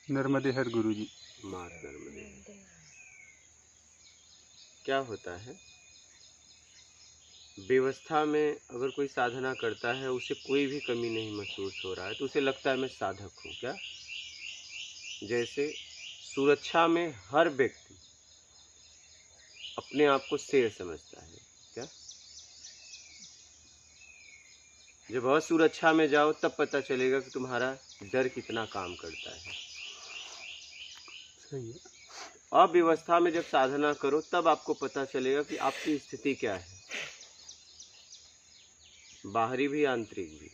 नर्मदे हर गुरुजी। मात नर्मदे। क्या होता है, व्यवस्था में अगर कोई साधना करता है, उसे कोई भी कमी नहीं महसूस हो रहा है, तो उसे लगता है मैं साधक हूँ। क्या? जैसे सुरक्षा में हर व्यक्ति अपने आप को शेर समझता है। क्या? जब असुरक्षा में जाओ तब पता चलेगा कि तुम्हारा डर कितना काम करता है। सही है। अव्यवस्था में जब साधना करो तब आपको पता चलेगा कि आपकी स्थिति क्या है, बाहरी भी आंतरिक भी।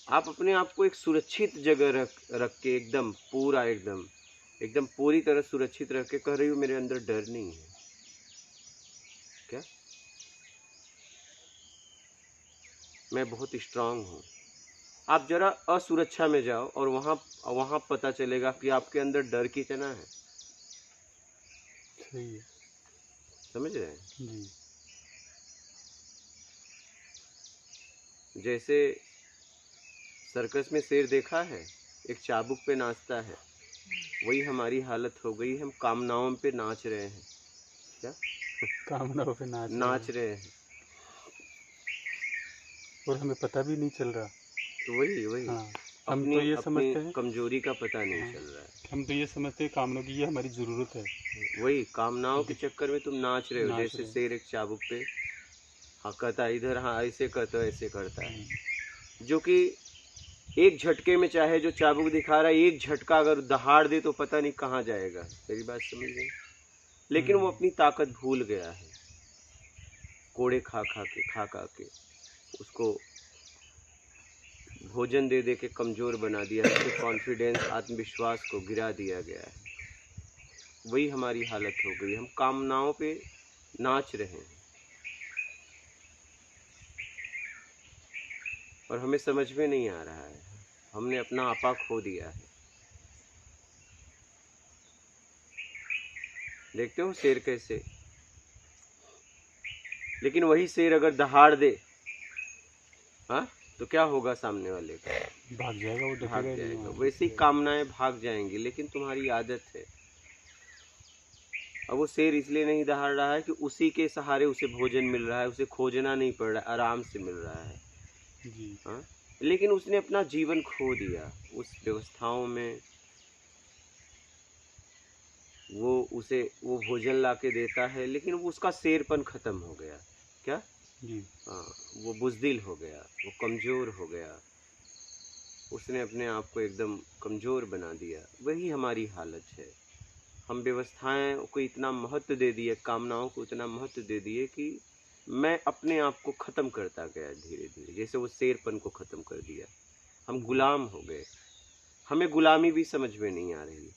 आप अपने आप को एक सुरक्षित जगह रख के एकदम पूरी तरह सुरक्षित रख के कह रही हो मेरे अंदर डर नहीं है। क्या? मैं बहुत स्ट्रांग हूँ। आप जरा असुरक्षा में जाओ और वहां पता चलेगा कि आपके अंदर डर कितना है। सही है। समझ रहे हैं? जी। जैसे सर्कस में शेर देखा है, एक चाबुक पे नाचता है, वही हमारी हालत हो गई। हम कामनाओं पे नाच रहे हैं। क्या? कामनाओं पे नाच रहे हैं और हमें पता भी नहीं चल रहा। तो वही हाँ, हम अपनी तो ये अपनी समझते हैं। कमजोरी का पता नहीं हाँ, चल रहा है। हम तो ये समझते हैं कामनों की ये हमारी ज़रूरत है। वही कामनाओं के चक्कर में तुम नाच रहे हो। नाच जैसे रहे हैं। शेर एक चाबुक पे, हाँ कहता है इधर, हाँ ऐसे करता है, ऐसे करता है, जो कि एक झटके में, चाहे जो चाबुक दिखा रहा है, एक झटका अगर दहाड़ दे तो पता नहीं कहाँ जाएगा। मेरी बात समझ गए? लेकिन वो अपनी ताकत भूल गया है। कोड़े खा के उसको भोजन दे दे के कमजोर बना दिया है। उसके कॉन्फिडेंस, आत्मविश्वास को गिरा दिया गया है। वही हमारी हालत हो गई। हम कामनाओं पे नाच रहे हैं और हमें समझ में नहीं आ रहा है। हमने अपना आपा खो दिया है। देखते हो शेर कैसे, लेकिन वही शेर अगर दहाड़ दे, हाँ, तो क्या होगा सामने वाले का? भाग जाएगा, वो भाग डटेगा नहीं जाएगा। वहाँ वैसे ही से। कामनाएं भाग जाएंगी, लेकिन तुम्हारी आदत है। अब वो शेर इसलिए नहीं दहाड़ रहा है कि उसी के सहारे उसे भोजन मिल रहा है, उसे खोजना नहीं पड़ रहा, आराम से मिल रहा है। जी। हाँ, लेकिन उसने अपना जीवन खो दिया उस व्यवस्थाओं में। वो भोजन ला के देता है, लेकिन वो उसका शेरपन खत्म हो गया। क्या? जी। हाँ, वो बुज़दिल हो गया, वो कमजोर हो गया। उसने अपने आप को एकदम कमजोर बना दिया। वही हमारी हालत है। हम व्यवस्थाएं को इतना महत्व दे दिए, कामनाओं को इतना महत्व दे दिए कि मैं अपने आप को खत्म करता गया धीरे धीरे। जैसे वो शेरपन को खत्म कर दिया, हम गुलाम हो गए। हमें गुलामी भी समझ में नहीं आ रही।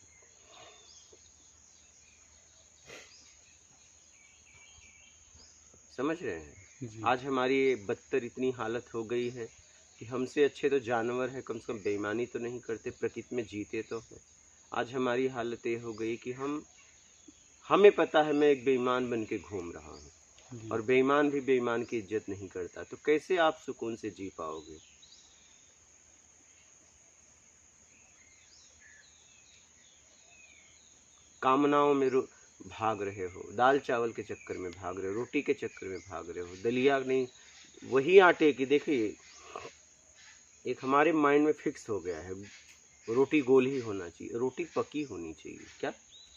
समझ रहे हैं? जी। आज हमारी बदतर इतनी हालत हो गई है कि हमसे अच्छे तो जानवर है, कम से कम बेईमानी तो नहीं करते, प्रकृति में जीते तो है। आज हमारी हालत ये हो गई कि हमें पता है मैं एक बेईमान बन के घूम रहा हूँ, जी। और बेईमान भी बेईमान की इज्जत नहीं करता। तो कैसे आप सुकून से जी पाओगे? कामनाओं में भाग रहे हो, दाल चावल के चक्कर में भाग रहे हो, रोटी के चक्कर में भाग रहे हो, दलिया नहीं, वही आटे की। देखिए, एक हमारे माइंड में फिक्स हो गया है, रोटी गोल ही होना चाहिए, रोटी पकी होनी चाहिए। क्या?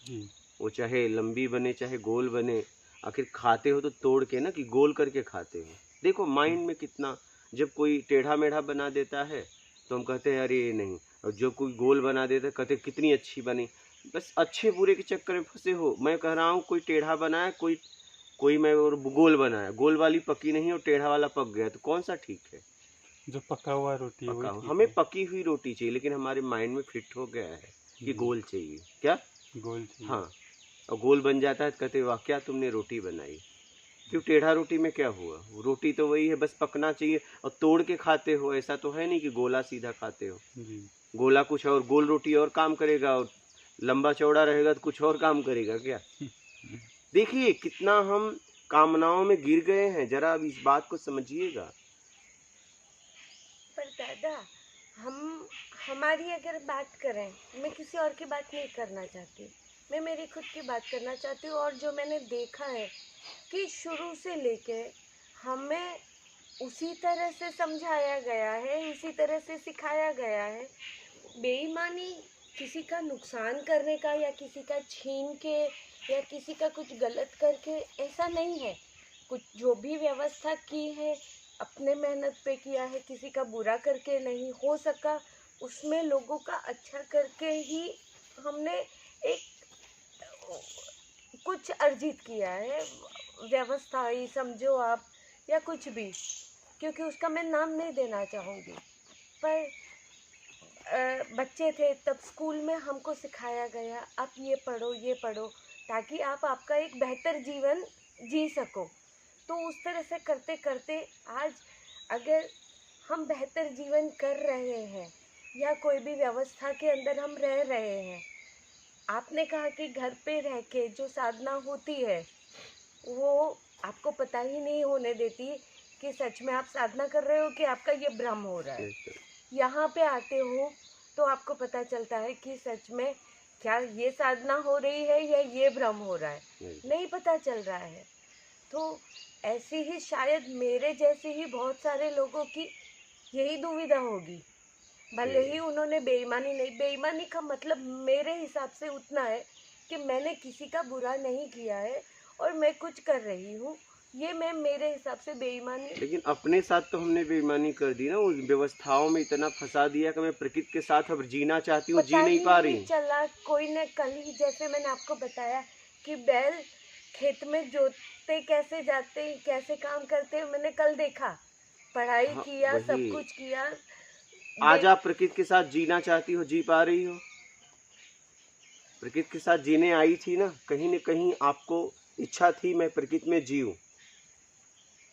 जी। वो चाहे लंबी बने चाहे गोल बने, आखिर खाते हो तो तोड़ के ना, कि गोल करके खाते हो। देखो माइंड में कितना, जब कोई टेढ़ा मेढ़ा बना देता है तो हम कहते हैं अरे ये नहीं, और जो कोई गोल बना देता है कहते कितनी अच्छी बनी। बस अच्छे बुरे के चक्कर में फंसे हो। मैं कह रहा हूँ कोई टेढ़ा बनाया, कोई कोई मैं और गोल बनाया, गोल वाली पकी नहीं और टेढ़ा वाला पक गया, तो कौन सा ठीक है? जो पका हुआ रोटी है वही पका हो, ठीक हमें है। पकी हुई रोटी चाहिए, लेकिन हमारे माइंड में फिट हो गया है कि जी। गोल चाहिए। क्या? गोल चाहिए। हाँ, और गोल बन जाता है तो कहते वाह क्या तुमने रोटी बनाई। क्यों? टेढ़ा रोटी में क्या हुआ? रोटी तो वही है, बस पकना चाहिए। और तोड़ के खाते हो, ऐसा तो है नहीं कि गोला सीधा खाते हो। जी। गोला कुछ और, गोल रोटी और काम करेगा, और लंबा चौड़ा रहेगा तो कुछ और काम करेगा। क्या? देखिए कितना हम कामनाओं में गिर गए हैं, जरा अब इस बात को समझिएगा। पर दादा, हम हमारी अगर बात करें, मैं किसी और की बात नहीं करना चाहती, मैं मेरी खुद की बात करना चाहती हूँ। और जो मैंने देखा है कि शुरू से लेके हमें उसी तरह से समझाया गया है, उसी तरह से सिखाया गया है। बेईमानी किसी का नुकसान करने का या किसी का छीन के या किसी का कुछ गलत करके ऐसा नहीं है। कुछ जो भी व्यवस्था की है अपने मेहनत पे किया है, किसी का बुरा करके नहीं। हो सका उसमें लोगों का अच्छा करके ही हमने एक कुछ अर्जित किया है, व्यवस्था ही समझो आप या कुछ भी, क्योंकि उसका मैं नाम नहीं देना चाहूँगी। पर बच्चे थे तब स्कूल में हमको सिखाया गया आप ये पढ़ो ताकि आप आपका एक बेहतर जीवन जी सको। तो उस तरह से करते करते आज अगर हम बेहतर जीवन कर रहे हैं या कोई भी व्यवस्था के अंदर हम रह रहे हैं। आपने कहा कि घर पे रह के जो साधना होती है वो आपको पता ही नहीं होने देती कि सच में आप साधना कर रहे हो कि आपका ये भ्रम हो रहा है। यहाँ पे आते हो तो आपको पता चलता है कि सच में क्या ये साधना हो रही है या ये भ्रम हो रहा है, नहीं पता चल रहा है। तो ऐसे ही शायद मेरे जैसे ही बहुत सारे लोगों की यही दुविधा होगी। भले ही उन्होंने बेईमानी नहीं, बेईमानी का मतलब मेरे हिसाब से उतना है कि मैंने किसी का बुरा नहीं किया है और मैं कुछ कर रही हूँ, ये मैं मेरे हिसाब से बेईमानी। लेकिन अपने साथ तो हमने बेईमानी कर दी ना, उस व्यवस्थाओं में इतना फंसा दिया कि मैं प्रकृति के साथ अब जीना चाहती हूँ, जी नहीं पा रही। चला कोई ने कल ही, जैसे मैंने आपको बताया कि बैल खेत में जोतते कैसे जाते, कैसे काम करते, मैंने कल देखा, पढ़ाई हाँ, किया, सब वही। कुछ किया। आज आप प्रकृति के साथ जीना चाहती हो, जी पा रही हो? प्रकृति के साथ जीने आई थी ना कहीं आपको इच्छा थी मैं प्रकृति में जीऊं,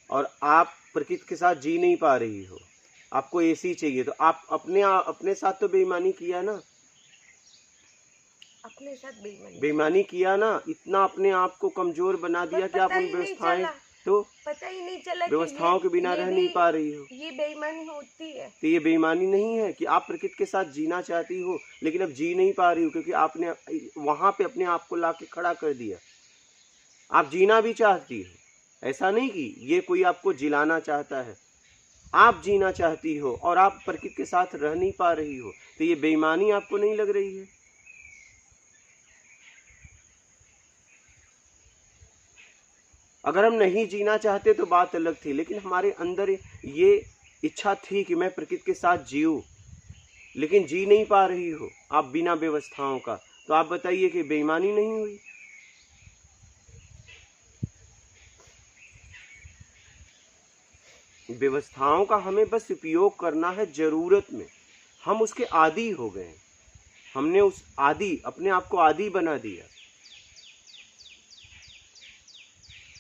और आप प्रकृति के साथ जी नहीं पा रही हो, आपको एसी चाहिए। तो आप अपने साथ तो बेईमानी किया ना, अपने साथ बेईमानी किया ना, इतना अपने आप को कमजोर बना दिया कि आप उन व्यवस्थाएं, तो पता ही नहीं चला व्यवस्थाओं के बिना रह नहीं पा रही हो। ये बेईमानी होती है। तो ये बेईमानी नहीं है कि आप प्रकृति के साथ जीना चाहती हो लेकिन अब जी नहीं पा रही हो, क्योंकि आपने वहां पे अपने आप को लाके खड़ा कर दिया। आप जीना भी चाहती हो, ऐसा नहीं कि ये कोई आपको जिलाना चाहता है, आप जीना चाहती हो और आप प्रकृति के साथ रह नहीं पा रही हो। तो ये बेईमानी आपको नहीं लग रही है? अगर हम नहीं जीना चाहते तो बात अलग थी, लेकिन हमारे अंदर ये इच्छा थी कि मैं प्रकृति के साथ जीऊं, लेकिन जी नहीं पा रही हो आप बिना व्यवस्थाओं का। तो आप बताइए कि बेईमानी नहीं हुई? व्यवस्थाओं का हमें बस उपयोग करना है जरूरत में। हम उसके आदी हो गए, हमने उस आदी अपने आप को आदी बना दिया।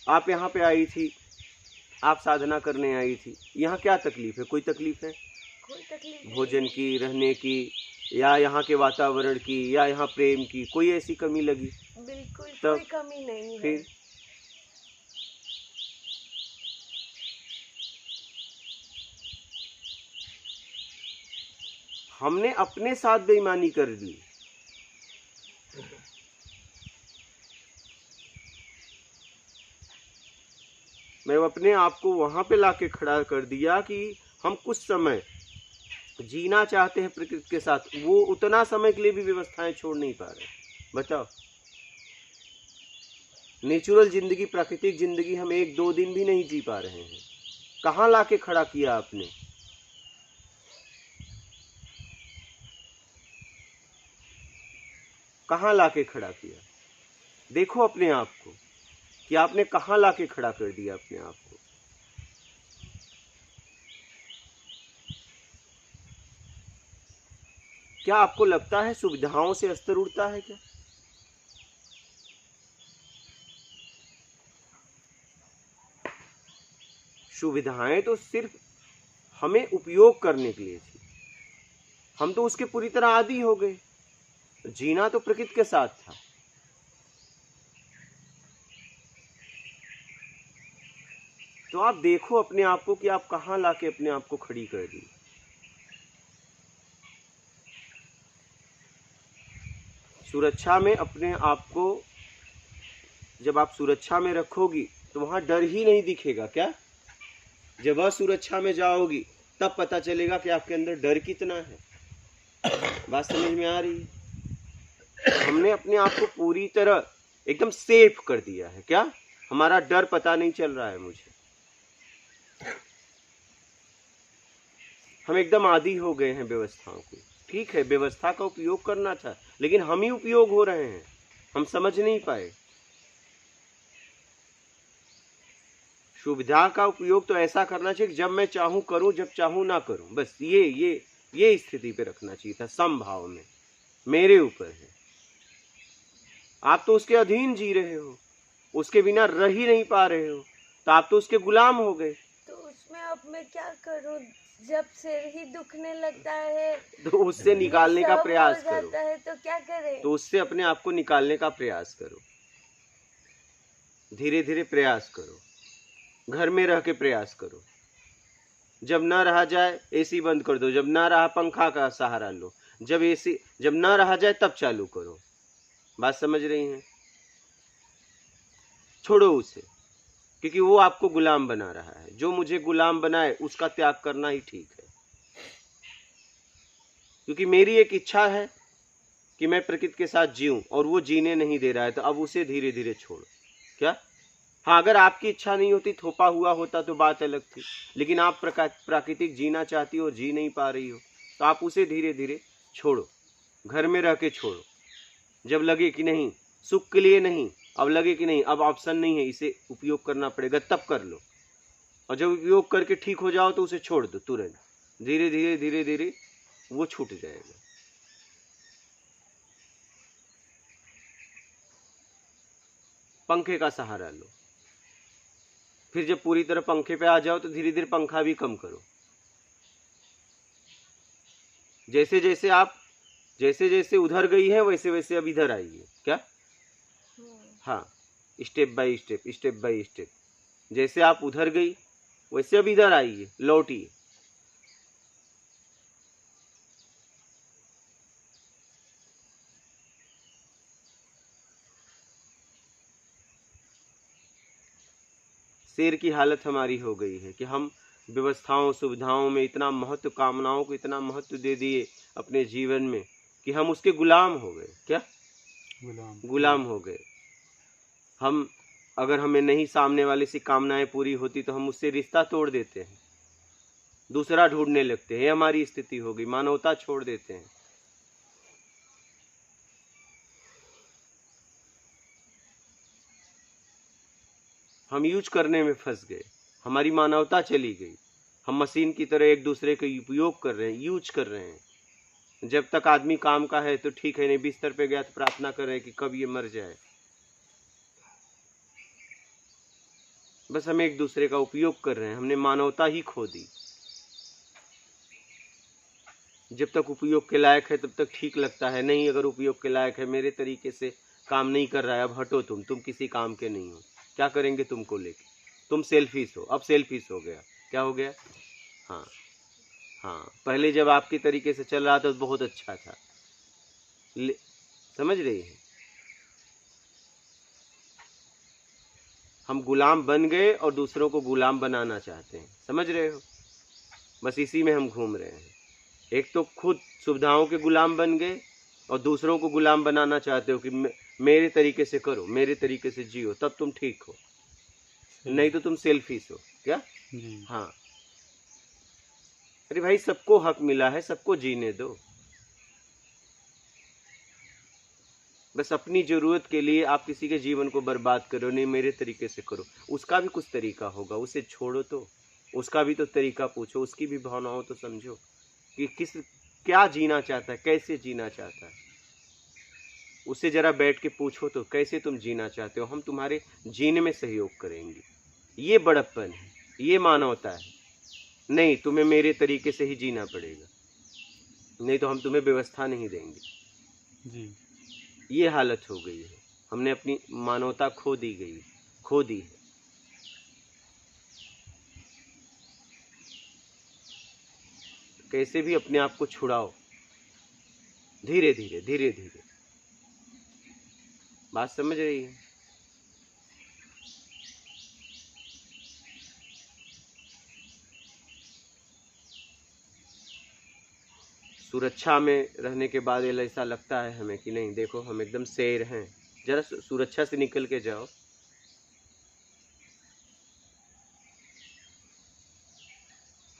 आप यहाँ पे आई थी, आप साधना करने आई थी, यहाँ क्या तकलीफ है? कोई तकलीफ है? कोई तकलीफ भोजन की, रहने की, या यहाँ के वातावरण की, या यहाँ प्रेम की, कोई ऐसी कमी लगी? बिल्कुल कोई कमी नहीं है। फिर हमने अपने साथ बेईमानी कर दी। मैं अपने आप को वहां पे लाके खड़ा कर दिया कि हम कुछ समय जीना चाहते हैं प्रकृति के साथ, वो उतना समय के लिए भी व्यवस्थाएं छोड़ नहीं पा रहे। बताओ, नेचुरल जिंदगी, प्राकृतिक जिंदगी हम 1-2 दिन भी नहीं जी पा रहे हैं। कहाँ लाके खड़ा किया आपने? कहाँ लाके खड़ा किया? देखो अपने आप को कि आपने कहाँ लाके खड़ा कर दिया अपने आप को। क्या आपको लगता है सुविधाओं से स्तर उठता है क्या? सुविधाएं तो सिर्फ हमें उपयोग करने के लिए थी, हम तो उसके पूरी तरह आदी हो गए। जीना तो प्रकृति के साथ था। तो आप देखो अपने आप को कि आप कहाँ लाके अपने आप को खड़ी कर दी। सुरक्षा में अपने आप को जब आप सुरक्षा में रखोगी तो वहां डर ही नहीं दिखेगा। क्या? जब असुरक्षा में जाओगी तब पता चलेगा कि आपके अंदर डर कितना है। बात समझ में आ रही है? हमने अपने आप को पूरी तरह एकदम सेफ कर दिया है। क्या? हमारा डर पता नहीं चल रहा है मुझे। हम एकदम आदी हो गए हैं व्यवस्थाओं को। ठीक है, व्यवस्था का उपयोग करना था, लेकिन हम ही उपयोग हो रहे हैं, हम समझ नहीं पाए। सुविधा का उपयोग तो ऐसा करना चाहिए कि जब मैं चाहूं करूं, जब चाहूं ना करूं। बस ये स्थिति पे रखना चाहिए था, समभाव में। मेरे ऊपर है। आप तो उसके अधीन जी रहे हो, उसके बिना रह ही नहीं पा रहे हो, तो आप तो उसके गुलाम हो गए। तो उसमें अब मैं क्या करूं? जब सिर ही दुखने लगता है तो उससे निकालने का सब प्रयास हो करो। जाता है तो क्या करें? तो उससे अपने आप को निकालने का प्रयास करो। धीरे धीरे प्रयास करो, घर में रह के प्रयास करो। जब ना रहा जाए एसी बंद कर दो, जब ना रहा पंखा का सहारा लो, जब ना रहा जाए तब चालू करो। बात समझ रही हैं? छोड़ो उसे, क्योंकि वो आपको गुलाम बना रहा है। जो मुझे गुलाम बनाए उसका त्याग करना ही ठीक है। क्योंकि मेरी एक इच्छा है कि मैं प्रकृति के साथ जीऊं और वो जीने नहीं दे रहा है, तो अब उसे धीरे धीरे छोड़ो। क्या? हाँ, अगर आपकी इच्छा नहीं होती, थोपा हुआ होता तो बात अलग थी, लेकिन आप प्राकृतिक जीना चाहती हो और जी नहीं पा रही हो, तो आप उसे धीरे धीरे छोड़ो। घर में रह के छोड़ो। जब लगे कि नहीं, सुख के लिए नहीं, अब लगे कि नहीं, अब ऑप्शन नहीं है, इसे उपयोग करना पड़ेगा, तब कर लो। और जब उपयोग करके ठीक हो जाओ तो उसे छोड़ दो तुरंत। धीरे धीरे धीरे धीरे वो छूट जाएगा। पंखे का सहारा लो। फिर जब पूरी तरह पंखे पे आ जाओ तो धीरे धीरे पंखा भी कम करो। जैसे जैसे उधर गई है वैसे वैसे अब इधर आइए। क्या? हाँ, स्टेप बाय स्टेप। जैसे आप उधर गई वैसे अब इधर आइए, लौटिए। शेर की हालत हमारी हो गई है कि हम व्यवस्थाओं सुविधाओं में इतना महत्व, कामनाओं को इतना महत्व दे दिए अपने जीवन में कि हम उसके गुलाम हो गए। क्या? गुलाम हो गए। हम अगर हमें नहीं सामने वाले से कामनाएं पूरी होती तो हम उससे रिश्ता तोड़ देते हैं, दूसरा ढूंढने लगते हैं। ये हमारी स्थिति हो गई, मानवता छोड़ देते हैं। हम यूज करने में फंस गए, हमारी मानवता चली गई। हम मशीन की तरह एक दूसरे का उपयोग कर रहे हैं, यूज कर रहे हैं। जब तक आदमी काम का है तो ठीक है, नहीं बिस्तर पे गया तो प्रार्थना कर रहे हैं कि कब ये मर जाए। बस हम एक दूसरे का उपयोग कर रहे हैं, हमने मानवता ही खो दी। जब तक उपयोग के लायक है तब तक ठीक लगता है, नहीं अगर उपयोग के लायक है, मेरे तरीके से काम नहीं कर रहा है, अब हटो तुम किसी काम के नहीं हो, क्या करेंगे तुमको लेके, तुम सेल्फिश हो। अब सेल्फिश हो गया। क्या हो गया? हाँ हाँ, पहले जब आपके तरीके से चल रहा था तो बहुत अच्छा था। समझ रही है? हम गुलाम बन गए और दूसरों को गुलाम बनाना चाहते हैं। समझ रहे हो? बस इसी में हम घूम रहे हैं। एक तो खुद सुविधाओं के गुलाम बन गए और दूसरों को गुलाम बनाना चाहते हो कि मेरे तरीके से करो, मेरे तरीके से जियो, तब तुम ठीक हो, नहीं तो तुम सेल्फिश हो। क्या? हाँ। अरे भाई, सबको हक मिला है, सबको जीने दो। बस अपनी जरूरत के लिए आप किसी के जीवन को बर्बाद करो, नहीं मेरे तरीके से करो। उसका भी कुछ तरीका होगा, उसे छोड़ो तो उसका भी तो तरीका पूछो, उसकी भी भावनाओं तो समझो कि क्या जीना चाहता है, कैसे जीना चाहता है। उससे जरा बैठ के पूछो तो कैसे तुम जीना चाहते हो, हम तुम्हारे जीने में सहयोग करेंगे। ये बड़प्पन है, ये मानवता है। नहीं, तुम्हें मेरे तरीके से ही जीना पड़ेगा, नहीं तो हम तुम्हें व्यवस्था नहीं देंगे जी। ये हालत हो गई है, हमने अपनी मानवता खो दी है। कैसे भी अपने आप को छुड़ाओ, धीरे धीरे धीरे धीरे। बात समझ रही है? सुरक्षा में रहने के बाद ऐसा लगता है हमें कि नहीं, देखो हम एकदम शेर हैं, जरा सुरक्षा से निकल के जाओ।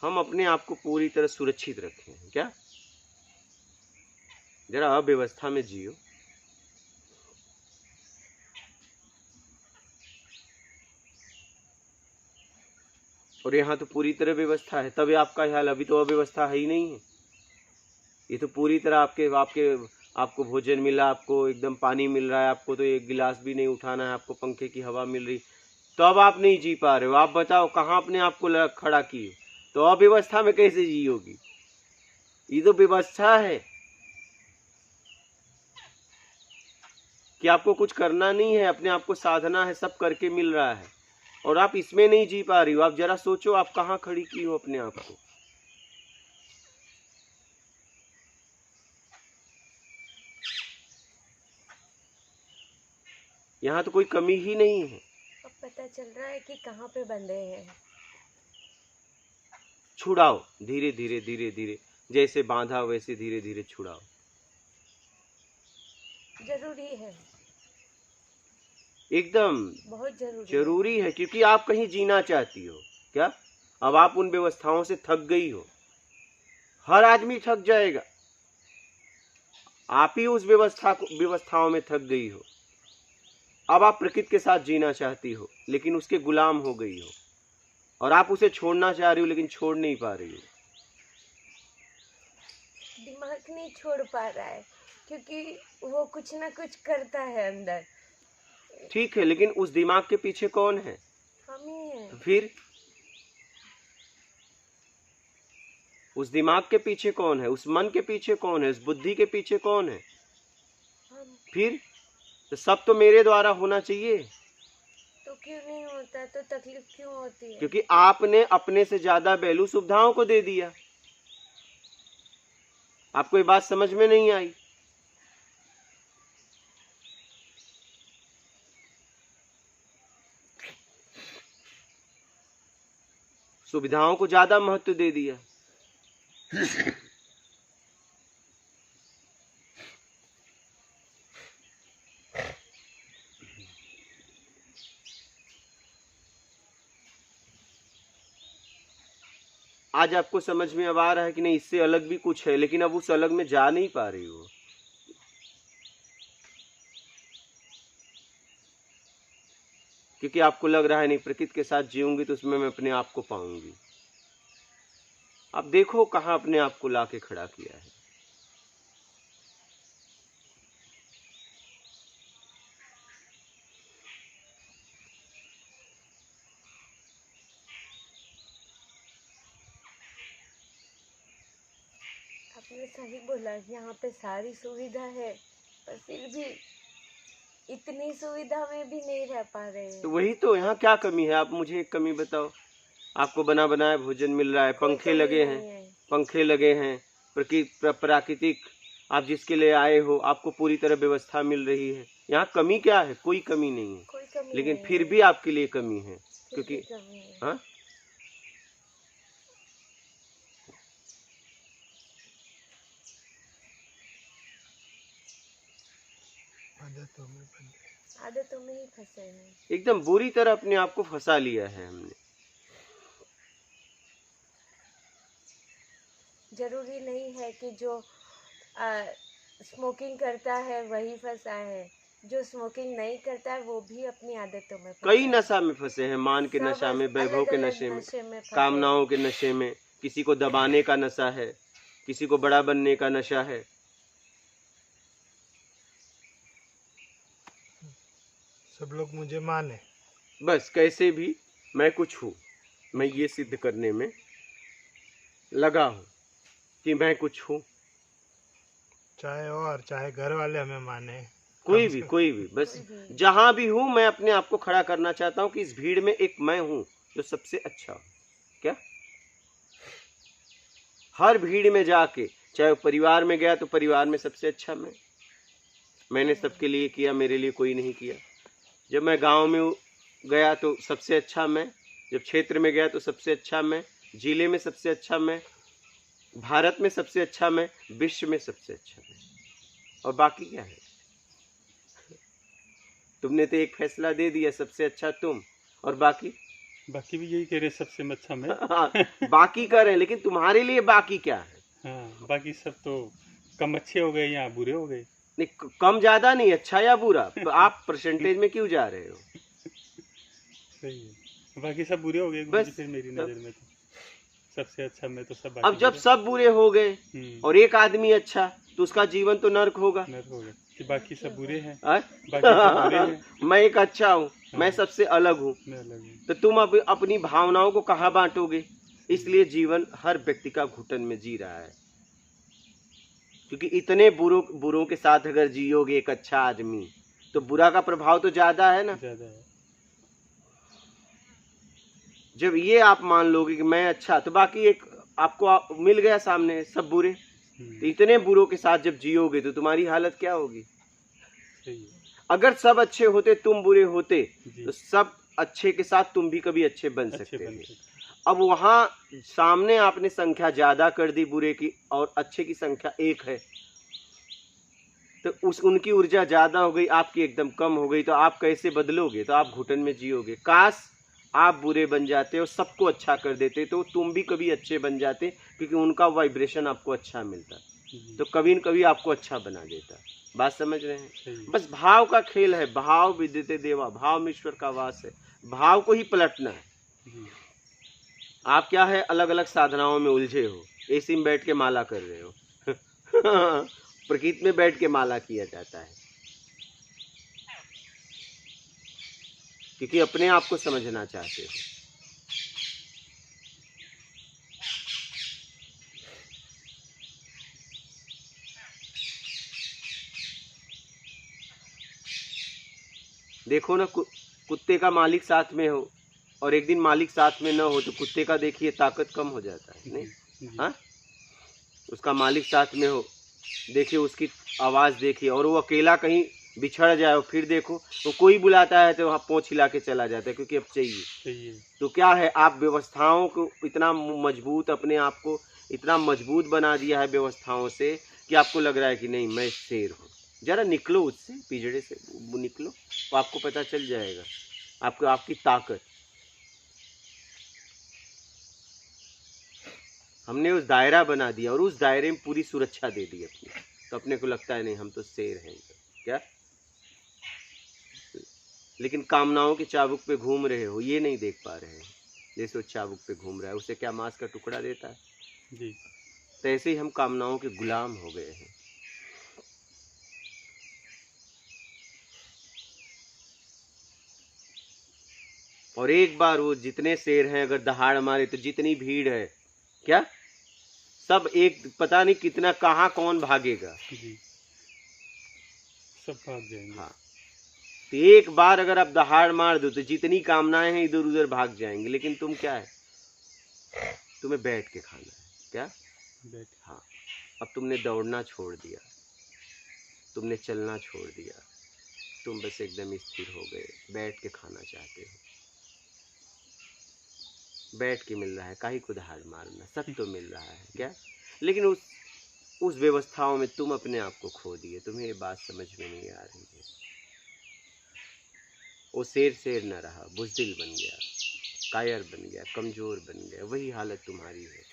हम अपने आप को पूरी तरह सुरक्षित रखें क्या? जरा अव्यवस्था में जियो। और यहाँ तो पूरी तरह व्यवस्था है, तभी आपका हाल, अभी तो अव्यवस्था है ही नहीं है। ये तो पूरी तरह आपको भोजन मिला, आपको एकदम पानी मिल रहा है, आपको तो एक गिलास भी नहीं उठाना है, आपको पंखे की हवा मिल रही, तो अब आप नहीं जी पा रहे हो। आप बताओ कहाँ अपने आप को खड़ा किए? तो अव्यवस्था में कैसे जियोगी? ये तो व्यवस्था है कि आपको कुछ करना नहीं है, अपने आप को साधना है, सब करके मिल रहा है, और आप इसमें नहीं जी पा रही हो। आप जरा सोचो आप कहाँ खड़ी की हो अपने आप को। यहाँ तो कोई कमी ही नहीं है। अब पता चल रहा है कि कहाँ पे बंधे हैं। छुड़ाओ धीरे धीरे धीरे धीरे, जैसे बांधा वैसे धीरे धीरे छुड़ाओ। जरूरी है, एकदम बहुत जरूरी है, क्योंकि आप कहीं जीना चाहती हो क्या? अब आप उन व्यवस्थाओं से थक गई हो। हर आदमी थक जाएगा, आप ही उस व्यवस्थाओं में थक गई हो। अब आप प्रकृति के साथ जीना चाहती हो, लेकिन उसके गुलाम हो गई हो, और आप उसे छोड़ना चाह रही हो, लेकिन छोड़ नहीं पा रही हो। दिमाग नहीं छोड़ पा रहा है, क्योंकि वो कुछ ना कुछ करता है अंदर। ठीक है, लेकिन उस दिमाग के पीछे कौन है? हम ही हैं। फिर उस दिमाग के पीछे कौन है? उस मन के पीछे कौन है? उस बुद्धि के पीछे कौन है? हम। फिर तो सब तो मेरे द्वारा होना चाहिए। तो क्यों नहीं होता? तो तकलीफ क्यों होती है? क्योंकि आपने अपने से ज्यादा वैल्यू सुविधाओं को दे दिया। आपको ये बात समझ में नहीं आई? सुविधाओं को ज्यादा महत्व दे दिया। आज आपको समझ में अब आ रहा है कि नहीं, इससे अलग भी कुछ है, लेकिन अब उस अलग में जा नहीं पा रही हो। क्योंकि आपको लग रहा है नहीं, प्रकृति के साथ जीऊंगी तो उसमें मैं अपने आप को पाऊंगी। अब देखो कहाँ अपने आप को लाके खड़ा किया है। आपने सही बोला, यहाँ पे सारी सुविधा है, पर फिर भी इतनी सुविधा में भी नहीं रह पा रहे हैं। तो वही तो, यहाँ क्या कमी है? आप मुझे एक कमी बताओ। आपको बना बनाया भोजन मिल रहा है, पंखे लगे हैं, प्राकृतिक, आप जिसके लिए आए हो आपको पूरी तरह व्यवस्था मिल रही है। यहाँ कमी क्या है? कोई कमी नहीं है, लेकिन फिर भी आपके लिए कमी है, क्योंकि हाँ, आदतों में ही फंसे हैं। एकदम बुरी तरह अपने आप को फंसा लिया है हमने। जरूरी नहीं है कि जो स्मोकिंग करता है वही फंसा है, जो स्मोकिंग नहीं करता है वो भी अपनी आदतों में फंसा कई है। नशा में फंसे हैं, मान के नशा में, वैभव के नशे में, कामनाओं के नशे में। किसी को दबाने का नशा है, किसी को बड़ा बनने का नशा है। सब लोग मुझे माने, बस कैसे भी मैं कुछ हूँ, मैं ये सिद्ध करने में लगा हूँ कि मैं कुछ हूँ। चाहे घर वाले हमें माने, कोई भी, बस जहां भी हूं मैं अपने आप को खड़ा करना चाहता हूं कि इस भीड़ में एक मैं हूं जो सबसे अच्छा हो। क्या हर भीड़ में जाके, चाहे परिवार में गया तो परिवार में सबसे अच्छा मैं, मैंने सबके लिए किया, मेरे लिए कोई नहीं किया। जब मैं गांव में गया तो सबसे अच्छा मैं, जब क्षेत्र में गया तो सबसे अच्छा मैं, जिले में सबसे अच्छा मैं, भारत में सबसे अच्छा मैं, विश्व में सबसे अच्छा मैं, और बाकी क्या है? तुमने तो एक फैसला दे दिया, सबसे अच्छा तुम, और बाकी बाकी भी यही कह रहे हैं, सबसे अच्छा मैं। बाकी कर रहे हैं, लेकिन तुम्हारे लिए बाकी क्या है? हाँ, बाकी सब तो कम अच्छे हो गए या बुरे हो गए। नहीं, कम ज्यादा नहीं, अच्छा या बुरा, आप परसेंटेज में क्यों जा रहे हो? सही है, बाकी सब बुरे हो गए बस गुरुजी फिर मेरी नज़र में तो। सबसे अच्छा मैं तो सब बाकी अब जब बुरे। सब बुरे हो गए और एक आदमी अच्छा, तो उसका जीवन तो नर्क होगा। नर्क हो गया कि बाकी सब बुरे हैं। हाँ? बाकी सब बुरे हैं, मैं एक अच्छा हूँ, मैं सबसे अलग हूँ, मैं अलग हूँ। तो तुम अब अपनी भावनाओं को कहाँ बांटोगे? इसलिए जीवन हर व्यक्ति का घुटन में जी रहा है, क्योंकि इतने बुरों के साथ अगर जियोगे एक अच्छा आदमी, तो बुरा का प्रभाव तो ज्यादा है ना। ज्यादा है। जब ये आप मान लोगे कि मैं अच्छा, तो बाकी एक आपको मिल गया सामने सब बुरे, तो इतने बुरों के साथ जब जियोगे तो तुम्हारी हालत क्या होगी? सही है। अगर सब अच्छे होते, तुम बुरे होते, जी। तो सब अच्छे के साथ तुम भी कभी अच्छे बन अच्छे सकते बन थे। सकते। अब वहां सामने आपने संख्या ज्यादा कर दी बुरे की, और अच्छे की संख्या एक है, तो उनकी ऊर्जा ज्यादा हो गई, आपकी एकदम कम हो गई, तो आप कैसे बदलोगे? तो आप घुटन में जियोगे। काश आप बुरे बन जाते और सबको अच्छा कर देते, तो तुम भी कभी अच्छे बन जाते, क्योंकि उनका वाइब्रेशन आपको अच्छा मिलता, तो कभी न कभी आपको अच्छा बना देता। बात समझ रहे हैं? बस भाव का खेल है, भाव विद्यते देवा, भाव में ईश्वर का वास है, भाव को ही पलटना है। आप क्या है, अलग अलग साधनाओं में उलझे हो, एसी में बैठ के माला कर रहे हो प्रकृति में बैठ के माला किया जाता है, क्योंकि अपने आप को समझना चाहते हो। देखो ना, कुत्ते का मालिक साथ में हो और एक दिन मालिक साथ में न हो, तो कुत्ते का देखिए ताकत कम हो जाता है, नहीं? हाँ, उसका मालिक साथ में हो, देखिए उसकी आवाज देखिए, और वो अकेला कहीं बिछड़ जाए और फिर देखो वो कोई बुलाता है तो वहाँ पोंछ हिला के चला जाता है, क्योंकि अब चाहिए। तो क्या है, आप व्यवस्थाओं को इतना मजबूत, अपने आप को इतना मजबूत बना दिया है व्यवस्थाओं से, कि आपको लग रहा है कि नहीं मैं शेर हूँ। जरा निकलो उससे, पिंजड़े से निकलो, तो आपको पता चल जाएगा आपको आपकी ताकत। हमने उस दायरा बना दिया और उस दायरे में पूरी सुरक्षा दे दी अपनी, तो अपने को लगता है नहीं हम तो शेर हैं क्या। लेकिन कामनाओं के चाबुक पे घूम रहे हो, ये नहीं देख पा रहे हैं, जैसे वो चाबुक पे घूम रहा है, उसे क्या मांस का टुकड़ा देता है जी। तो ऐसे ही हम कामनाओं के गुलाम हो गए हैं। और एक बार वो जितने शेर हैं अगर दहाड़ मारे, तो जितनी भीड़ है क्या, सब एक पता नहीं कितना कहाँ कौन भागेगा जी, सब भाग जाएंगे। हाँ, तो एक बार अगर आप दहाड़ मार दो तो जितनी कामनाएं हैं इधर उधर भाग जाएंगे। लेकिन तुम क्या है, तुम्हें बैठ के खाना है क्या, बैठ। हाँ, अब तुमने दौड़ना छोड़ दिया, तुमने चलना छोड़ दिया, तुम बस एकदम स्थिर हो गए, बैठ के खाना चाहते हो। बैठ के मिल रहा है, काहे को दहाड़ मारना, सब तो मिल रहा है क्या। लेकिन उस व्यवस्थाओं में तुम अपने आप को खो दिए, तुम्हें ये बात समझ में नहीं आ रही है। वो शेर न रहा, बुज़दिल बन गया, कायर बन गया, कमजोर बन गया। वही हालत तुम्हारी है।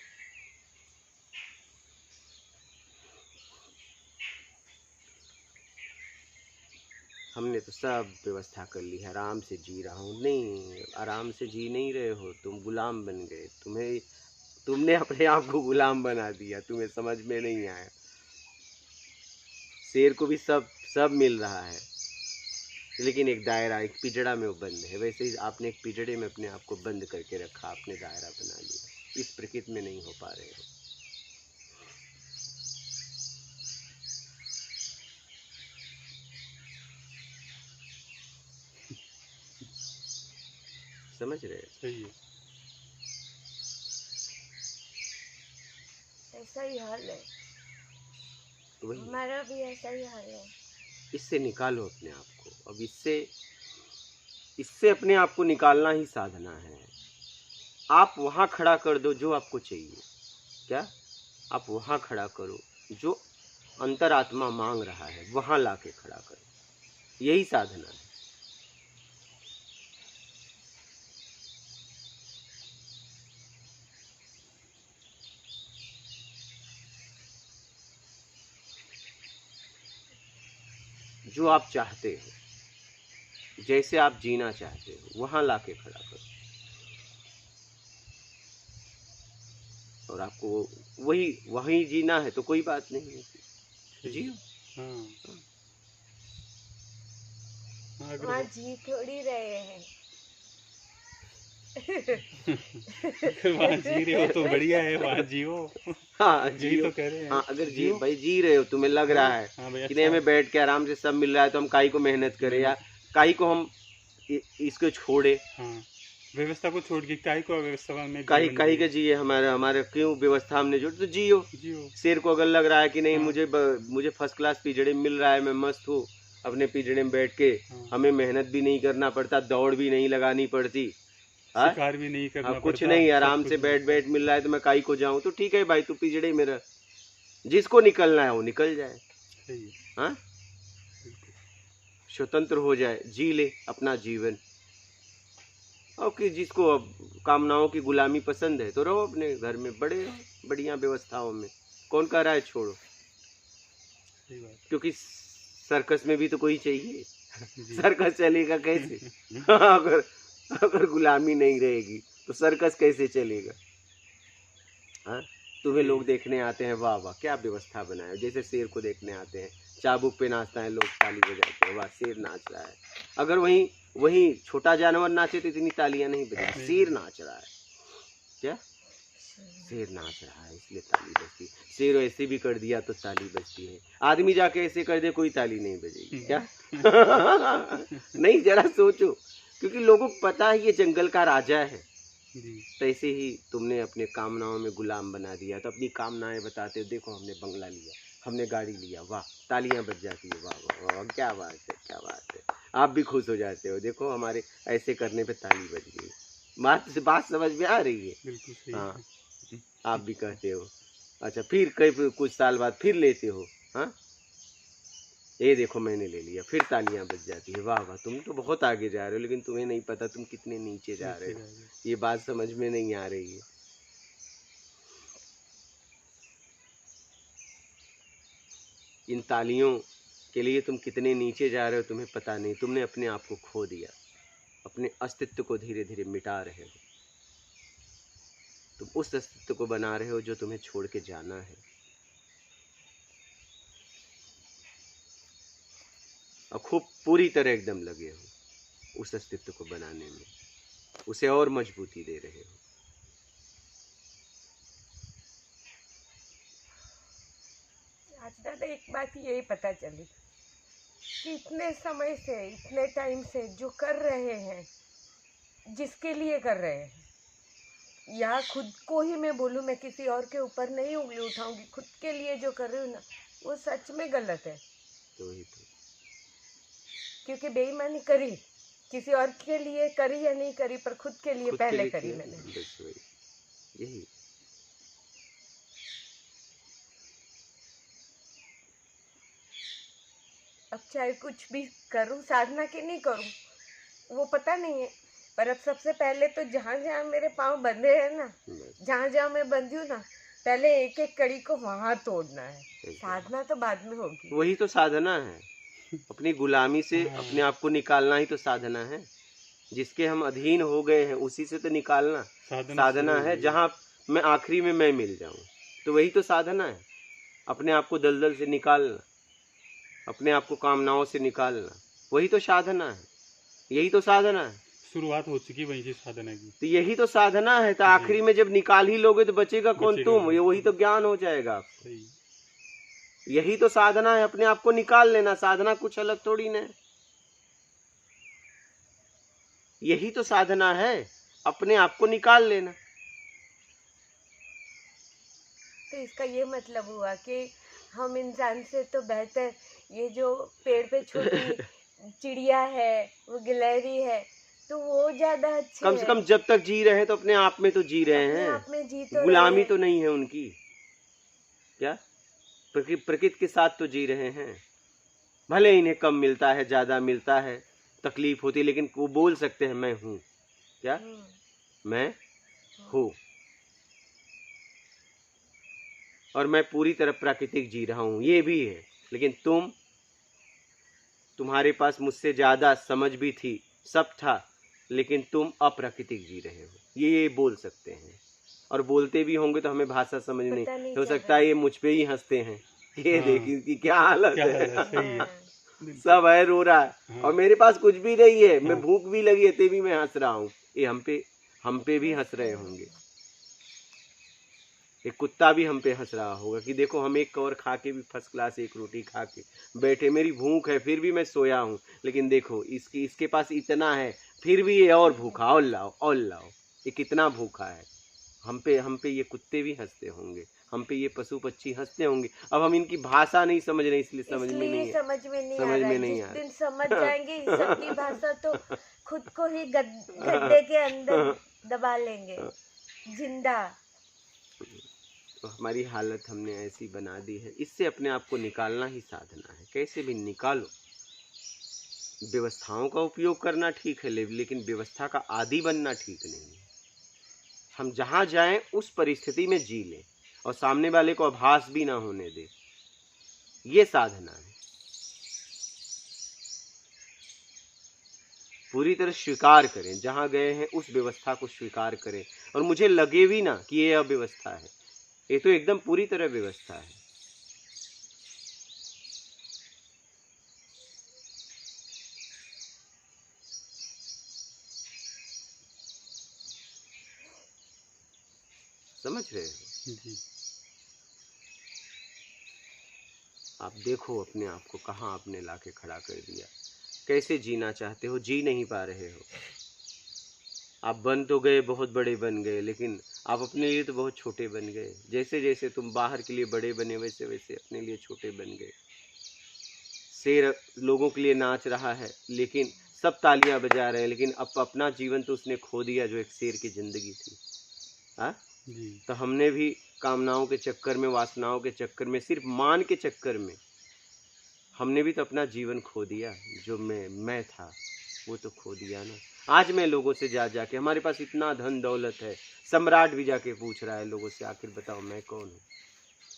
हमने तो सब व्यवस्था कर ली है, आराम से जी रहा हूँ। नहीं, आराम से जी नहीं रहे हो, तुम गुलाम बन गए। तुमने अपने आप को गुलाम बना दिया, तुम्हें समझ में नहीं आया। शेर को भी सब मिल रहा है, लेकिन एक दायरा, एक पिजड़ा में वो बंद है। वैसे ही आपने एक पिजड़े में अपने आप को बंद करके रखा, आपने दायरा बना लिया, इस प्रकृति में नहीं हो पा रहे हो। समझ रहे हैं? सही है, ऐसा ही हाल है, हमारा भी ऐसा ही हाल है। इससे निकालो अपने आप को। अब इससे अपने आप को निकालना ही साधना है। आप वहाँ खड़ा कर दो जो आपको चाहिए। क्या? आप वहाँ खड़ा करो जो अंतरात्मा मांग रहा है, वहाँ लाके खड़ा करो। यही साधना है। जो आप चाहते हो, जैसे आप जीना चाहते हो, वहाँ लाके खड़ा करो। और आपको वही जीना है तो कोई बात नहीं है, जियो। हाँ, अगर वहाँ जी थोड़ी रहे हैं। अगर वहाँ जी रहे हो तो बढ़िया है, वहाँ जियो। हाँ यही जियो। तो कह रहे हैं। हाँ, अगर जियो। भाई जी रहे हो, तुम्हें लग रहा है हाँ भाई, कि अच्छा नहीं हमें बैठ के आराम से सब मिल रहा है तो हम काहे को मेहनत करें, या काहे को हम इसको छोड़े, हाँ, व्यवस्था को छोड़ के काहे को व्यवस्था में काहे जीवन काहे के जिए, हमारे क्यों व्यवस्था हमने जोड़, तो जियो। जियो। शेर को अगर लग रहा है कि नहीं हाँ। मुझे फर्स्ट क्लास पिजड़े मिल रहा है, मैं मस्त हूँ अपने पिजड़े में बैठ के, हाँ। हमें मेहनत भी नहीं करना पड़ता, दौड़ भी नहीं लगानी पड़ती, हाँ शिकार भी नहीं करना हाँ, कुछ पड़ता, नहीं, सब आराम कुछ से नहीं। बैठ मिल रहा है तो मैं काहे को जाऊं। तो ठीक है भाई, तू पिजड़े में रह, जिसको निकलना है वो निकल जाए, सही है, हाँ, बिल्कुल। स्वतंत्र हो जाए, जी ले अपना जीवन। और कि जिसको अब कामनाओं की गुलामी पसंद है तो रहो अपने घर में, बड़े रहो बढ़िया व्यवस्थाओं में। कौन कह रहा है छोड़ो? सही बात क्योंकि सर्कस में भी तो कोई चाहिए। जी। सर्कस चलेगा कैसे? अगर अगर गुलामी नहीं रहेगी तो सर्कस कैसे चलेगा? हाँ, तुम्हें लोग देखने आते हैं, वाह वाह क्या व्यवस्था बनाए, जैसे शेर को देखने आते हैं, चाबुक पे नाचता है, लोग ताली बजाते हैं, वाह शेर नाच रहा है। अगर वही छोटा जानवर नाचे तो इतनी तालियां नहीं बजेगी। शेर नाच रहा है, क्या शेर नाच रहा है इसलिए ताली बजती। शेर ऐसे भी कर दिया तो ताली बजती है, आदमी जाके ऐसे कर दे कोई ताली नहीं बजेगी, क्या? नहीं, जरा सोचो, क्योंकि लोगों को पता है ये जंगल का राजा है। जी। तैसे ही तुमने अपने कामनाओं में गुलाम बना दिया, तो अपनी कामनाएं बताते हो, देखो हमने बंगला लिया, हमने गाड़ी लिया, वाह तालियां बज जाती है, वाह वाह वाह, क्या बात है, क्या बात है। आप भी खुश हो जाते हो, देखो हमारे ऐसे करने पे ताली बज गई। बात समझ में आ रही है? बिल्कुल सही हाँ, है। आप भी कहते हो। अच्छा, फिर कई कुछ साल बाद फिर लेते हो, हाँ ये देखो मैंने ले लिया, फिर तालियां बज जाती है, वाह वाह तुम तो बहुत आगे जा रहे हो, लेकिन तुम्हें नहीं पता तुम कितने नीचे जा रहे हो। ये बात समझ में नहीं आ रही है। इन तालियों के लिए तुम कितने नीचे जा रहे हो तुम्हें पता नहीं। तुमने अपने आप को खो दिया, अपने अस्तित्व को धीरे धीरे मिटा रहे हो। तुम उस अस्तित्व को बना रहे हो जो तुम्हें छोड़ के जाना है, और खूब पूरी तरह एकदम लगे हो उस अस्तित्व को बनाने में, उसे और मजबूती दे रहे हो। आज दादा एक बात यही पता चली कि इतने समय से, इतने टाइम से जो कर रहे हैं, जिसके लिए कर रहे हैं, या खुद को ही मैं बोलूँ, मैं किसी और के ऊपर नहीं उंगली उठाऊंगी, खुद के लिए जो कर रही हूँ ना, वो सच में गलत है। तो ही तो क्योंकि बेईमानी करी, किसी और के लिए करी या नहीं करी, पर खुद के लिए खुद के पहले लिए करी किया, मैंने। बस वही, यही। अब चाहे कुछ भी करूं, साधना की नहीं करूं, वो पता नहीं है, पर अब सबसे पहले तो जहाँ जहाँ मेरे पाँव बंधे हैं ना, बस जहाँ जहाँ मैं बंधी हूँ ना, पहले एक एक कड़ी को वहाँ तोड़ना है। साधना तो बाद में होगी। वही तो साधना है, अपनी गुलामी से अपने आप को निकालना ही तो साधना है। जिसके हम अधीन हो गए हैं उसी से तो निकालना साधना है। जहाँ मैं आखिरी में मैं मिल जाऊं, तो वही तो साधना है। अपने आप को दलदल से निकालना, अपने आप को कामनाओं से निकालना, वही तो साधना है। यही तो साधना है। शुरुआत हो चुकी वहीं से साधना की। तो यही तो साधना है। तो आखिरी में जब निकाल ही लोगे तो बचेगा कौन? तुम। ये वही तो ज्ञान हो जाएगा आपको। यही तो साधना है, अपने आप को निकाल लेना। साधना कुछ अलग थोड़ी ना है, यही तो साधना है, अपने आप को निकाल लेना। तो इसका ये मतलब हुआ कि हम इंसान से तो बेहतर ये जो पेड़ पे छोटी चिड़िया है, वो गिलहरी है, तो वो ज्यादा अच्छे कम से है। कम जब तक जी रहे हैं तो अपने आप में तो जी रहे अपने हैं, आप में जी तो गुलामी रहे तो नहीं है उनकी। क्या प्रकृति के साथ तो जी रहे हैं। भले इन्हें कम मिलता है, ज्यादा मिलता है, तकलीफ होती है, लेकिन वो बोल सकते हैं मैं हूँ। क्या मैं हूँ, और मैं पूरी तरह प्राकृतिक जी रहा हूँ, ये भी है। लेकिन तुम्हारे पास मुझसे ज्यादा समझ भी थी, सब था, लेकिन तुम अप्राकृतिक जी रहे हो, ये बोल सकते हैं। और बोलते भी होंगे तो हमें भाषा समझ नहीं, पता नहीं हो चल सकता रहा है ये मुझ पे ही हंसते हैं, ये हाँ। देखिए कि क्या हालत क्या हाल है, है। सही है। हाँ। सब है, रो रहा है, हाँ। और मेरे पास कुछ भी नहीं है, मैं हाँ। भूख भी लगी है तभी मैं हंस रहा हूँ। ये हम पे भी हंस रहे होंगे। एक कुत्ता भी हम पे हंस रहा होगा कि देखो हम एक कवर खा के भी, फर्स्ट क्लास एक रोटी खा के बैठे, मेरी भूख है फिर भी मैं सोया हूँ, लेकिन देखो इसके पास इतना है फिर भी ये और भूखा, और लाओ, ये कितना भूखा है। हम पे ये कुत्ते भी हंसते होंगे, हम पे ये पशु पक्षी हंसते होंगे। अब हम इनकी भाषा नहीं समझ रहे, इसलिए समझ में नहीं है, समझ में नहीं आ समझ रहा में है। नहीं जिस आ दिन रहा। समझ जाएंगे इस सब की भाषा, तो खुद को ही गड्ढे के अंदर दबा लेंगे जिंदा। तो हमारी हालत हमने ऐसी बना दी है, इससे अपने आप को निकालना ही साधना है। कैसे भी निकालो। व्यवस्थाओं का उपयोग करना ठीक है, लेकिन व्यवस्था का आदी बनना ठीक नहीं है। हम जहां जाएं उस परिस्थिति में जी लें, और सामने वाले को आभास भी ना होने दे, ये साधना है। पूरी तरह स्वीकार करें, जहां गए हैं उस व्यवस्था को स्वीकार करें, और मुझे लगे भी ना कि ये अव्यवस्था है, ये तो एकदम पूरी तरह व्यवस्था है। समझ रहे हो? जी। आप देखो अपने आप को, कहाँ आपने लाके खड़ा कर दिया। कैसे जीना चाहते हो, जी नहीं पा रहे हो। आप बन तो गए, बहुत बड़े बन गए, लेकिन आप अपने लिए तो बहुत छोटे बन गए। जैसे जैसे तुम बाहर के लिए बड़े बने, वैसे वैसे अपने लिए छोटे बन गए। शेर लोगों के लिए नाच रहा है, लेकिन सब तालियां बजा रहे हैं, लेकिन अपना जीवन तो उसने खो दिया जो एक शेर की जिंदगी थी। हाँ, जी। तो हमने भी कामनाओं के चक्कर में, वासनाओं के चक्कर में, सिर्फ मान के चक्कर में हमने भी तो अपना जीवन खो दिया। जो मैं था वो तो खो दिया ना। आज मैं लोगों से जाके, हमारे पास इतना धन दौलत है, सम्राट भी जाके पूछ रहा है लोगों से, आखिर बताओ मैं कौन हूँ,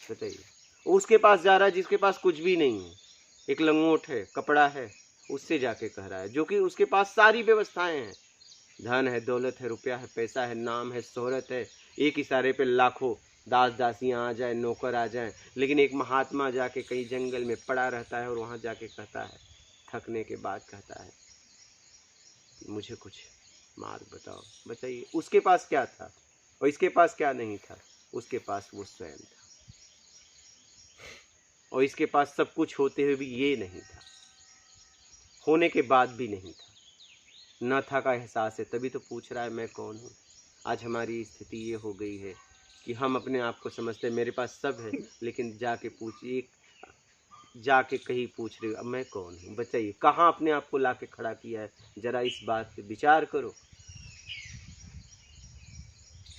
बताइए। उसके पास जा रहा है जिसके पास कुछ भी नहीं है, एक लंगोट है, कपड़ा है, उससे जाके कह रहा है, जो कि उसके पास सारी व्यवस्थाएं हैं, धन है, दौलत है, रुपया है, पैसा है, नाम है, शोहरत है, एक इशारे पे लाखों दास दासियां आ जाए, नौकर आ जाए, लेकिन एक महात्मा जाके कहीं जंगल में पड़ा रहता है, और वहां जाके कहता है, थकने के बाद कहता है, मुझे कुछ मार्ग बताओ। बताइए, उसके पास क्या था और इसके पास क्या नहीं था? उसके पास वो स्वयं था, और इसके पास सब कुछ होते हुए भी ये नहीं था, होने के बाद भी नहीं था, न था का एहसास है, तभी तो पूछ रहा है मैं कौन हूँ। आज हमारी स्थिति ये हो गई है कि हम अपने आप को समझते हैं मेरे पास सब है, लेकिन जाके कहीं पूछ रहे हो अब मैं कौन हूँ। बताइए, कहाँ अपने आप को लाके खड़ा किया है? जरा इस बात पे विचार करो।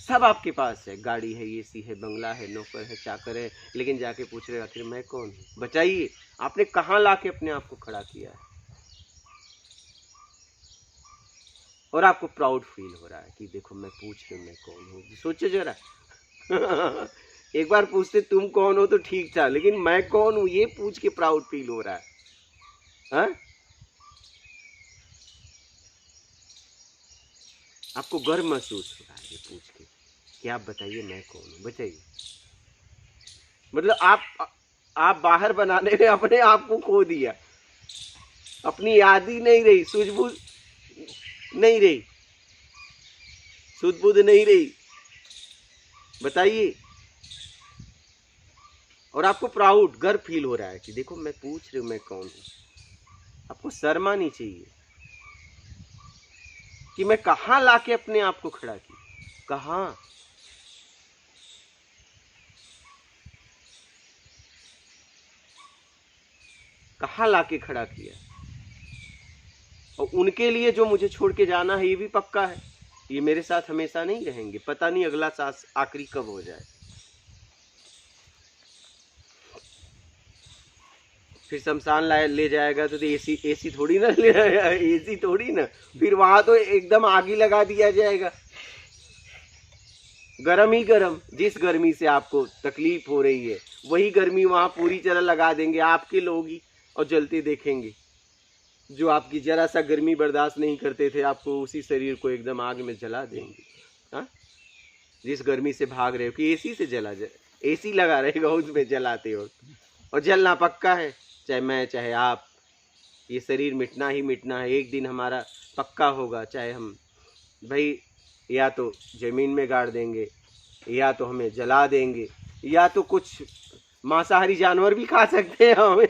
सब आपके पास है, गाड़ी है, एसी है, बंगला है, नौकर है, चाकर है, लेकिन जाके पूछ रहे हो आखिर मैं कौन हूँ। बताइए, आपने कहाँ लाके अपने आप को खड़ा किया है? और आपको प्राउड फील हो रहा है कि देखो मैं पूछ रही हूँ मैं कौन हूँ। सोचो जरा। एक बार पूछते तुम कौन हो तो ठीक था, लेकिन मैं कौन हूँ ये पूछ के प्राउड फील हो रहा है। हा? आपको गर्व महसूस हो रहा है ये पूछ के कि आप बताइए मैं कौन हूँ। बताइए, मतलब आप बाहर बनाने में अपने आप को खो दिया, अपनी याद ही नहीं रही, सूझबूझ नहीं रही, सुध-बुध नहीं रही। बताइए, और आपको प्राउड, गर्व फील हो रहा है कि देखो मैं पूछ रही हूँ मैं कौन हूँ। आपको शर्म आनी चाहिए कि मैं कहाँ लाके अपने आप को खड़ा की, कहाँ। कहाँ लाके खड़ा किया, और उनके लिए जो मुझे छोड़ के जाना है ये भी पक्का है, ये मेरे साथ हमेशा नहीं रहेंगे, पता नहीं अगला सांस आखिरी कब हो जाए। फिर शमशान ले जाएगा तो एसी थोड़ी ना ले एसी थोड़ी ना, फिर वहां तो एकदम आग ही लगा दिया जाएगा, गर्म ही गर्म। जिस गर्मी से आपको तकलीफ हो रही है वही गर्मी वहां पूरी तरह लगा देंगे आपके लोग ही, और जलते देखेंगे। जो आपकी जरा सा गर्मी बर्दाश्त नहीं करते थे आपको उसी शरीर को एकदम आग में जला देंगे। हाँ, जिस गर्मी से भाग रहे हो कि एसी से जला जाए, एसी लगा रहेगा उसमें जलाते हो, और जलना पक्का है, चाहे मैं चाहे आप। ये शरीर मिटना ही मिटना है, एक दिन हमारा पक्का होगा, चाहे हम भाई या तो जमीन में गाड़ देंगे, या तो हमें जला देंगे, या तो कुछ मांसाहारी जानवर भी खा सकते हैं हमें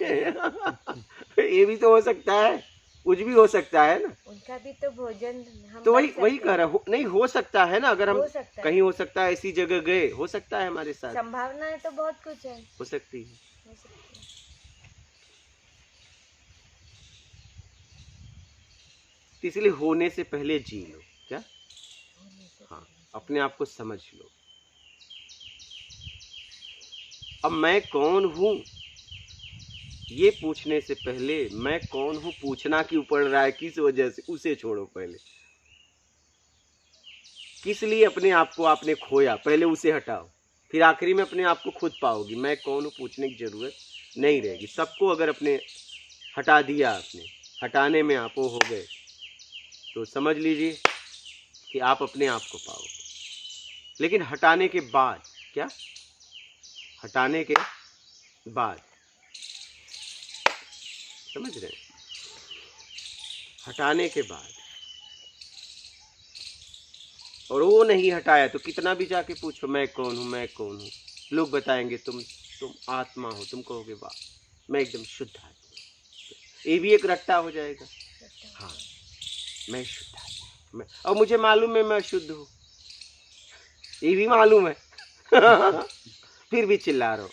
ये भी तो हो सकता है, कुछ भी हो सकता है ना, उनका भी तो भोजन हम तो कर वही सकते कर रहा नहीं हो सकता है ना, अगर हम हो सकता है। कहीं हो सकता है ऐसी जगह गए, हो सकता है हमारे साथ, संभावनाएं तो बहुत कुछ है, हो सकती है। हो सकती है। तो इसलिए होने से पहले जी लो, क्या होने से हाँ, पहले। अपने आप को समझ लो। अब मैं कौन हूं ये पूछने से पहले मैं कौन हूं पूछना क्यों पड़ रहा है, किस वजह से, उसे छोड़ो पहले। किस लिए अपने आप को आपने खोया, पहले उसे हटाओ, फिर आखिरी में अपने आप को खुद पाओगी। मैं कौन हूं पूछने की जरूरत नहीं रहेगी। सबको अगर अपने हटा दिया, आपने हटाने में आप वो हो गए, तो समझ लीजिए कि आप अपने आप को पाओगे। लेकिन हटाने के बाद क्या, हटाने के बाद, समझ रहे हैं, हटाने के बाद, और वो नहीं हटाया तो कितना भी जाके पूछो मैं कौन हूँ, मैं कौन हूँ, लोग बताएंगे तुम आत्मा हो, तुम कहोगे वाह मैं एकदम शुद्ध आत्मा, ये भी एक रट्टा हो जाएगा। हाँ, मैं शुद्ध आत्मा, और मुझे मालूम है मैं शुद्ध हूँ, ये भी मालूम है फिर भी चिल्ला रहा हूँ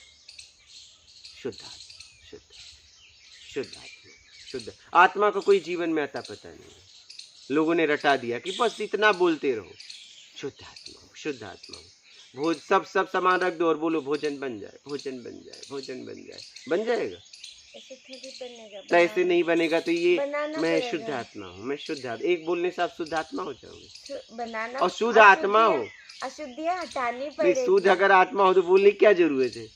शुद्ध आत्मा, शुद्ध शुद्ध आत्मा, शुद्ध आत्मा का कोई जीवन में अता पता नहीं है। लोगों ने रटा दिया कि बस इतना बोलते रहो, शुद्ध आत्मा हो, शुद्ध आत्मा हो। भोज सब सामान रख दो और बोलो भोजन बन जाए, भोजन बन जाए, भोजन बन जाए, बन जाएगा? ऐसे थोड़ी बनेगा, तो ऐसे नहीं बनेगा। तो ये बनाना मैं पड़ेगा। शुद्ध आत्मा हूँ, मैं शुद्ध आत्मा, एक बोलने से आप शुद्ध आत्मा हो जाओगे, बनाना और शुद्ध आत्मा हो। अशुद्धियाँ हटानी नहीं, पड़ेगी। शुद्ध अगर आत्मा हो तो बोलने की क्या जरूरत है?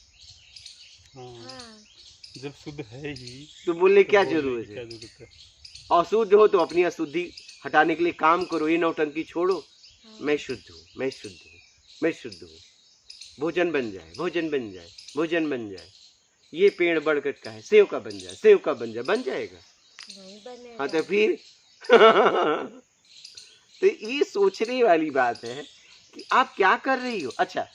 हाँ, जब शुद्ध है ही तो बोलने तो क्या बोलने की जरूरत क्या है? जरूरत है? अशुद्ध हो तो अपनी अशुद्धि हटाने के लिए काम करो, ये नौटंकी छोड़ो। हाँ। मैं शुद्ध हूँ, मैं शुद्ध हूँ, मैं शुद्ध हूँ, भोजन बन जाए, भोजन बन जाए, भोजन बन जाए। ये पेड़ बरगद का है, सेव का बन जाए, सेव का बन जाए, बन जाएगा? नहीं बनेगा। हाँ तो फिर तो ये सोचने वाली बात है कि आप क्या कर रही हो। अच्छा,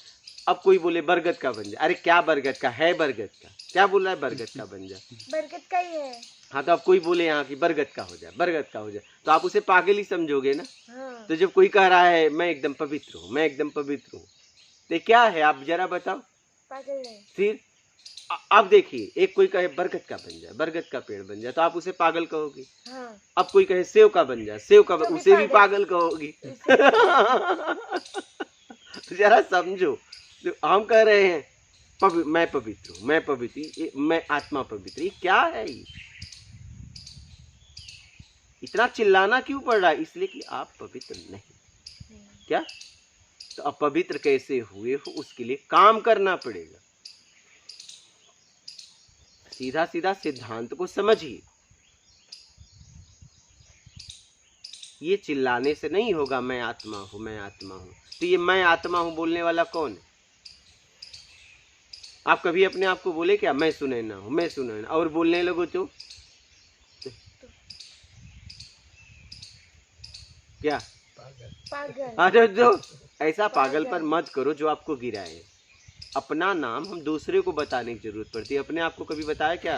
अब कोई बोले बरगद का बन जाए, अरे क्या बरगद का है, बरगद का क्या बोल रहा है, बरगद का बन जाए। बरगद का ही है। हाँ, तो अब कोई बोले यहाँ की बरगद का हो जाए, बरगद का हो जाए, तो आप उसे पागल ही समझोगे ना। हाँ। तो जब कोई कह रहा है मैं एकदम पवित्र हूँ, मैं एकदम पवित्र हूँ, तो क्या है आप जरा बताओ। पागल है। फिर अब देखिए, एक कोई कहे बरगद का बन जाए, बरगद का पेड़ बन जाए, तो आप उसे पागल कहोगे। हाँ। अब कोई कहे सेव का बन जाए, सेव का तो भी उसे भी पागल कहोगी जरा समझो, तो हम कह रहे हैं मैं पवित्र हूँ, मैं पवित्र, मैं आत्मा पवित्र, ये क्या है? ये इतना चिल्लाना क्यों पड़ रहा है? इसलिए कि आप पवित्र नहीं। क्या? तो अपवित्र कैसे हुए हो उसके लिए काम करना पड़ेगा। सीधा सीधा सिद्धांत को समझिए। ये चिल्लाने से नहीं होगा मैं आत्मा हूं, मैं आत्मा हूं। तो ये मैं आत्मा हूं बोलने वाला कौन है? आप कभी अपने आप को बोले क्या मैं सुनैना हूं, मैं सुनैना, और बोलने लगो तो क्या? पागल। अरे जो ऐसा पागलपन मत करो जो आपको गिराए। अपना नाम हम दूसरे को बताने की जरूरत पड़ती है। अपने आप को कभी बताया क्या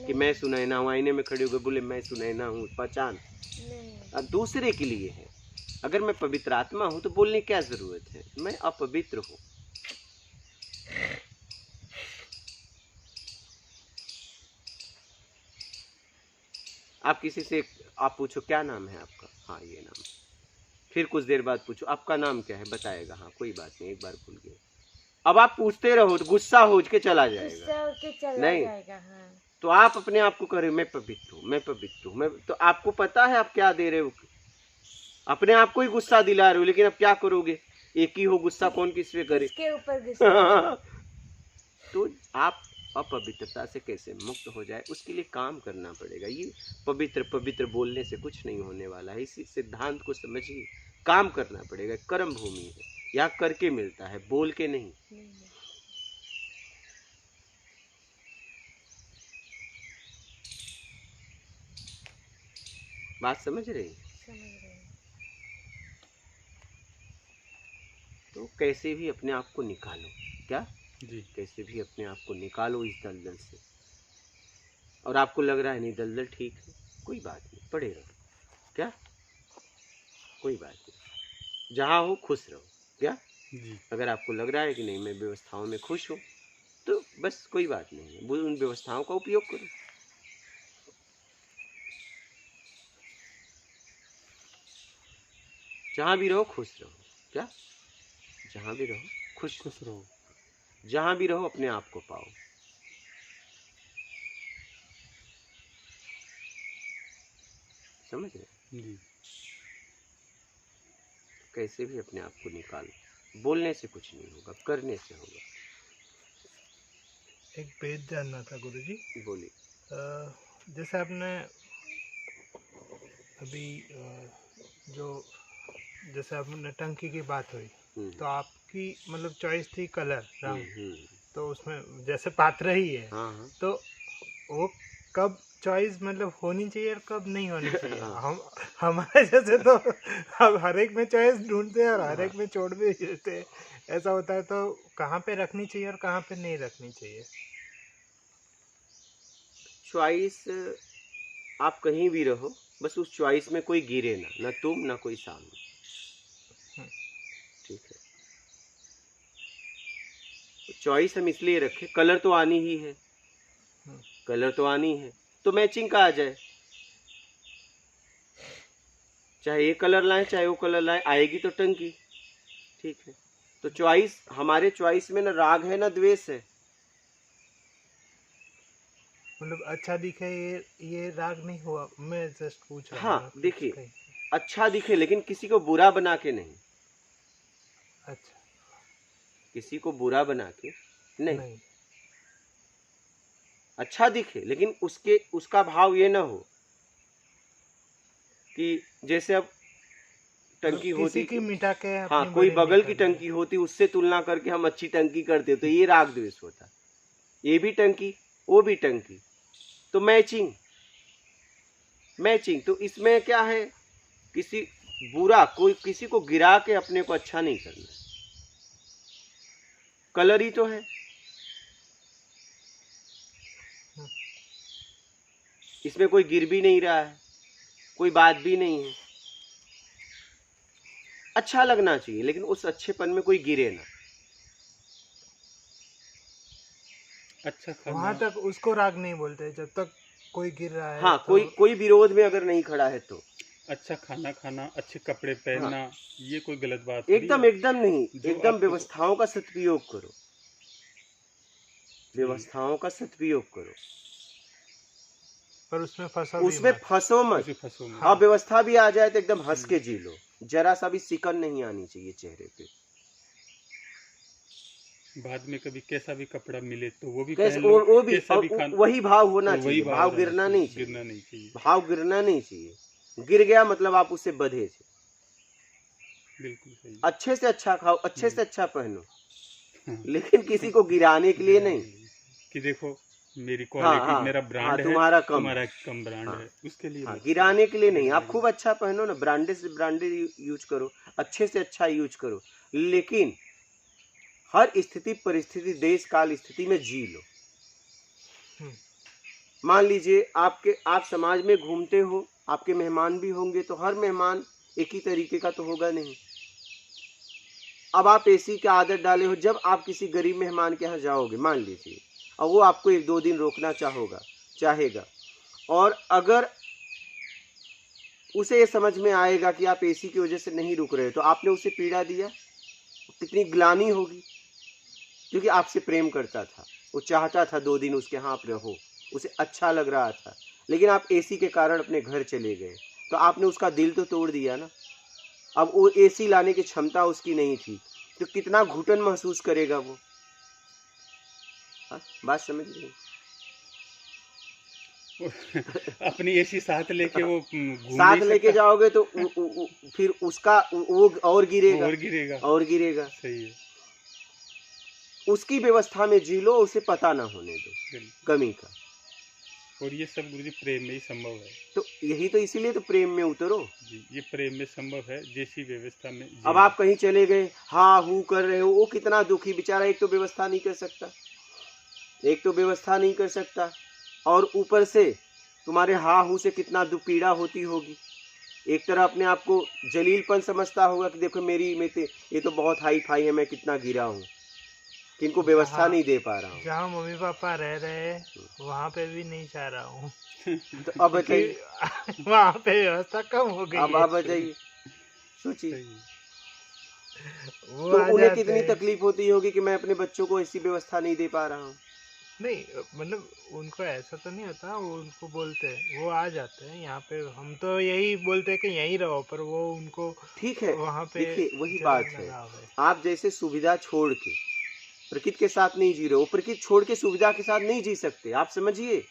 कि मैं सुनैना हूँ? आईने में खड़े होकर बोले मैं सुनैना हूँ, पहचान नहीं। दूसरे के लिए है। अगर मैं पवित्र आत्मा हूँ तो बोलने की क्या जरूरत है? मैं अपवित्र हूँ। आप किसी से आप पूछो क्या नाम है आपका, हाँ ये नाम है। फिर कुछ देर बाद पूछो आपका नाम क्या है, बताएगा हाँ कोई बात नहीं, एक बार भूल गए। अब आप पूछते रहो तो गुस्सा हो के चला जाएगा, गुस्सा होके चला नहीं। जाएगा। हाँ, तो आप अपने आप को करें मैं पवित्र हूँ, मैं पवित्र हूँ, मैं, तो आपको पता है आप क्या दे रहे हो, अपने आप को ही गुस्सा दिला रहे हो। लेकिन अब क्या करोगे, एक ही हो गुस्सा, कौन किस पे करे। इसके ऊपर गुस्सा। तो आप अपवित्रता से कैसे मुक्त हो जाए, उसके लिए काम करना पड़ेगा। ये पवित्र पवित्र बोलने से कुछ नहीं होने वाला है, इसी सिद्धांत को समझिए। काम करना पड़ेगा, कर्म भूमि है, यहाँ करके मिलता है, बोल के नहीं। बात समझ रहे हैं? समझ रहे हैं। तो कैसे भी अपने आप को निकालो, क्या जी कैसे भी अपने आप को निकालो इस दलदल से। और आपको लग रहा है नहीं दलदल ठीक है, कोई बात नहीं, पड़े रहो, क्या कोई बात नहीं, जहाँ हो खुश रहो, क्या। जी अगर आपको लग रहा है कि नहीं मैं व्यवस्थाओं में खुश हूँ, तो बस कोई बात नहीं है, वो उन व्यवस्थाओं का उपयोग करो। जहाँ भी रहो खुश रहो, क्या, जहाँ भी रहो खुश रहो, जहाँ भी रहो अपने आप को पाओ। समझ रहे? जी कैसे भी अपने आप को निकालो, बोलने से कुछ नहीं होगा, करने से होगा। एक भेद जानना था गुरुजी। बोलिए। जैसे आपने अभी जो जैसे आपने टंकी की बात हुई, तो आपकी मतलब चॉइस थी कलर रंग, तो उसमें जैसे पात्र ही है, हाँ। तो वो कब चॉइस मतलब होनी चाहिए और कब नहीं होनी चाहिए। हम हमारे जैसे तो अब हर एक में चॉइस ढूंढते हैं और हर एक में छोड़ भी देते हैं, ऐसा होता है। तो कहाँ पे रखनी चाहिए और कहाँ पे नहीं रखनी चाहिए? चॉइस आप कहीं भी रहो, बस उस चॉइस में कोई गिरे ना तुम ना कोई सामने, ठीक है। चॉइस हम इसलिए रखे, कलर तो आनी ही है, कलर तो आनी है, तो मैचिंग का आ जाए, चाहे ये कलर लाए चाहे वो कलर लाए, आएगी तो टंकी, ठीक है। तो चॉइस, हमारे चॉइस में ना राग है ना द्वेष है। मतलब अच्छा दिखे ये राग नहीं हुआ, मैं जस्ट पूछ रहा हूँ। हाँ देखिए, अच्छा दिखे लेकिन किसी को बुरा बना के नहीं। अच्छा, किसी को बुरा बना के नहीं। अच्छा दिखे लेकिन उसका भाव ये ना हो कि जैसे अब टंकी होती की मिटा के, हाँ कोई बगल की टंकी होती उससे तुलना करके हम अच्छी टंकी करते, तो ये राग द्वेष होता। ये भी टंकी वो भी टंकी, तो मैचिंग। तो इसमें क्या है, किसी बुरा कोई किसी को गिरा के अपने को अच्छा नहीं करना, कलर ही तो है। इसमें कोई गिर भी नहीं रहा है, कोई बात भी नहीं है, अच्छा लगना चाहिए लेकिन उस अच्छेपन में कोई गिरे ना। अच्छा खाना, वहां तक उसको राग नहीं बोलते जब तक कोई गिर रहा है। हाँ तो कोई विरोध में अगर नहीं खड़ा है तो। अच्छा खाना खाना, अच्छे कपड़े पहनना, हाँ। ये कोई गलत बात एकदम नहीं, एकदम व्यवस्थाओं का सदुपयोग करो, व्यवस्थाओं का सदुपयोग करो, पर उसमें फंसो मत। हाँ व्यवस्था भी आ जाए तो एकदम हंस के जी लो, जरा सा भी सिकन नहीं आनी चाहिए चेहरे पे। बाद में कभी कैसा भी कपड़ा मिले तो वो भी कैसे, पहन लो, वो भी कैसा भी वही भाव होना चाहिए, भाव गिरना नहीं चाहिए, भाव गिरना नहीं चाहिए। गिर गया मतलब आप उससे बधे थे। बिल्कुल सही। अच्छे से अच्छा खाओ, अच्छे से अच्छा पहनो, लेकिन किसी को गिराने के लिए नहीं कि देखो मेरी क्वालिटी, मेरा ब्रांड है, तुम्हारा कम ब्रांड है, उसके लिए गिराने के लिए नहीं। आप खूब अच्छा पहनो ना, ब्रांडेड से ब्रांडेड यूज करो, अच्छे से अच्छा यूज करो, लेकिन हर स्थिति परिस्थिति देश काल स्थिति में जी लो। मान लीजिए आप समाज में घूमते हो, आपके मेहमान भी होंगे, तो हर मेहमान एक ही तरीके का तो होगा नहीं। अब आप एसी की आदत डाले हो, जब आप किसी गरीब मेहमान के यहाँ जाओगे मान लीजिए, और वो आपको 1-2 दिन रोकना चाहेगा, और अगर उसे ये समझ में आएगा कि आप एसी की वजह से नहीं रुक रहे, तो आपने उसे पीड़ा दिया, कितनी ग्लानि होगी। क्योंकि आपसे प्रेम करता था, वो चाहता था 2 दिन उसके यहाँ आप रहो, उसे अच्छा लग रहा था, लेकिन आप एसी के कारण अपने घर चले गए, तो आपने उसका दिल तो तोड़ दिया ना। अब वो एसी लाने की क्षमता उसकी नहीं थी, तो कितना घुटन महसूस करेगा वो। बात समझ रही? अपनी एसी साथ लेके वो घूम साथ नहीं लेके सकता। जाओगे तो फिर उसका वो और गिरेगा और गिरेगा। और गिरेगा। सही है। उसकी व्यवस्था में जी लो, उसे पता ना होने दो बिल्कुल। कमी का। और ये सब गुरुजी प्रेम में ही संभव है तो यही तो, इसीलिए तो प्रेम में उतरो। जी, ये प्रेम में संभव है, जैसी व्यवस्था में जी। अब आप कहीं चले गए, हाँ हूँ कर रहे हो, वो कितना दुखी बेचारा, एक तो व्यवस्था नहीं कर सकता, एक तो व्यवस्था नहीं कर सकता, और ऊपर से तुम्हारे हाँ हूँ से कितना दुख पीड़ा होती होगी। एक तरह अपने आप को जलीलपन समझता होगा कि देखो मेरी में ये तो बहुत हाई फाई है, मैं कितना गिरा हूँ, कि इनको व्यवस्था नहीं दे पा रहा हूँ। जहाँ मम्मी पापा रह रहे हैं वहाँ पे भी नहीं चाह रहा हूँ। तो अब बताइए, वहाँ पे व्यवस्था कम हो गई अब है। आप बताइए, सोचिए, सही है। वो तो आ उन्हें जाते कितनी हैं। तकलीफ होती होगी कि मैं अपने बच्चों को ऐसी व्यवस्था नहीं दे पा रहा हूँ। नहीं मतलब उनको ऐसा तो नहीं होता, वो उनको बोलते हैं, वो आ जाते हैं यहाँ पे। हम तो यही बोलते हैं कि यहीं रहो, पर वो उनको ठीक है, वहाँ पे देखिए वही जलन बात है, लगा हुआ है। आप जैसे सुविधा छोड़ के प्रकृति के साथ नहीं जी रहे हो, प्रकृति छोड़ के सुविधा के साथ नहीं जी सकते। आप समझिए,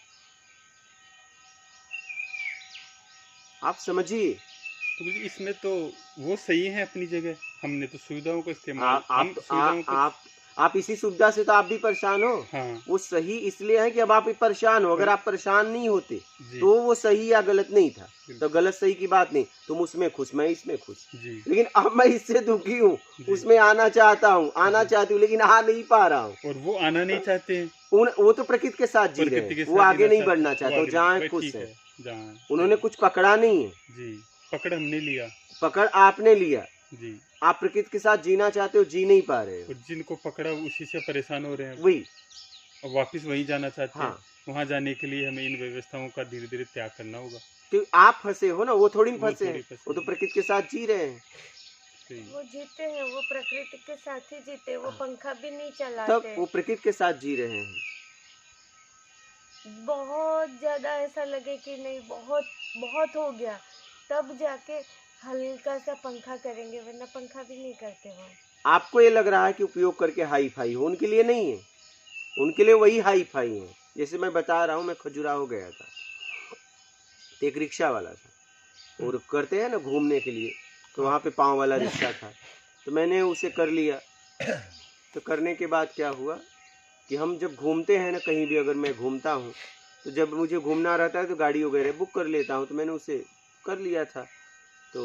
आप समझिए। तो गुरुजी इसमें तो वो सही है अपनी जगह, हमने तो सुविधाओं का इस्तेमाल, हम सुविधाओं को। आप इसी सुविधा से तो आप भी परेशान हो। हाँ वो सही इसलिए है कि अब आप भी परेशान हो। अगर आप परेशान नहीं होते जी तो वो सही या गलत नहीं था, तो गलत सही की बात नहीं, तुम उसमें खुश, मैं इसमें खुश। जी लेकिन अब मैं इससे दुखी हूँ, जी। उसमें आना चाहता हूँ, आना चाहती हूँ, लेकिन आ नहीं पा रहा हूँ। और वो आना नहीं चाहते हैं, वो तो प्रकृति के साथ जी रहे प्रकृति के हैं, साथ वो आगे जीना नहीं बढ़ना चाहते, वो जहाँ भाई खुश ठीक है। है जहाँ उन्होंने कुछ पकड़ा नहीं है, जी पकड़ हमने लिया पकड़ आपने लिया। जी। आप प्रकृति के साथ जीना चाहते हो, जी नहीं पा रहे हो। और जिनको पकड़ा उसी से परेशान हो रहे हैं, वही, और वापस वहीं जाना चाहते हैं। हाँ, वहाँ जाने के लिए हमें इन व्यवस्थाओं का धीरे धीरे त्याग करना होगा। क्योंकि आप फंसे हो ना, वो थोड़ी वो फंसे थोड़ी हैं, फंसे वो तो हैं। प्रकृति के साथ जी रहे हैं। सही। वो जीते हैं, वो प्रकृति के साथ ही जीते, वो पंखा भी नहीं तब चलाते। वो प्रकृति के साथ जी रहे हैं। बहुत ज्यादा ऐसा लगे कि नहीं बहुत बहुत हो गया, तब जाके हल्का सा पंखा करेंगे, वरना पंखा भी नहीं करते वो। आपको ये लग रहा है कि उपयोग करके हाई फाई हो, उनके लिए नहीं है, उनके लिए वही हाई फाई है। जैसे मैं बता रहा हूँ, मैं खजुराहो गया था, एक रिक्शा वाला था, और करते हैं ना घूमने के लिए, तो वहाँ पे पाँव वाला रिक्शा था, तो मैंने उसे कर लिया। तो करने के बाद क्या हुआ कि हम जब घूमते हैं ना, कहीं भी अगर मैं घूमता हूँ, तो जब मुझे घूमना रहता है तो गाड़ी वगैरह बुक कर लेता हूँ, तो मैंने उसे कर लिया था। तो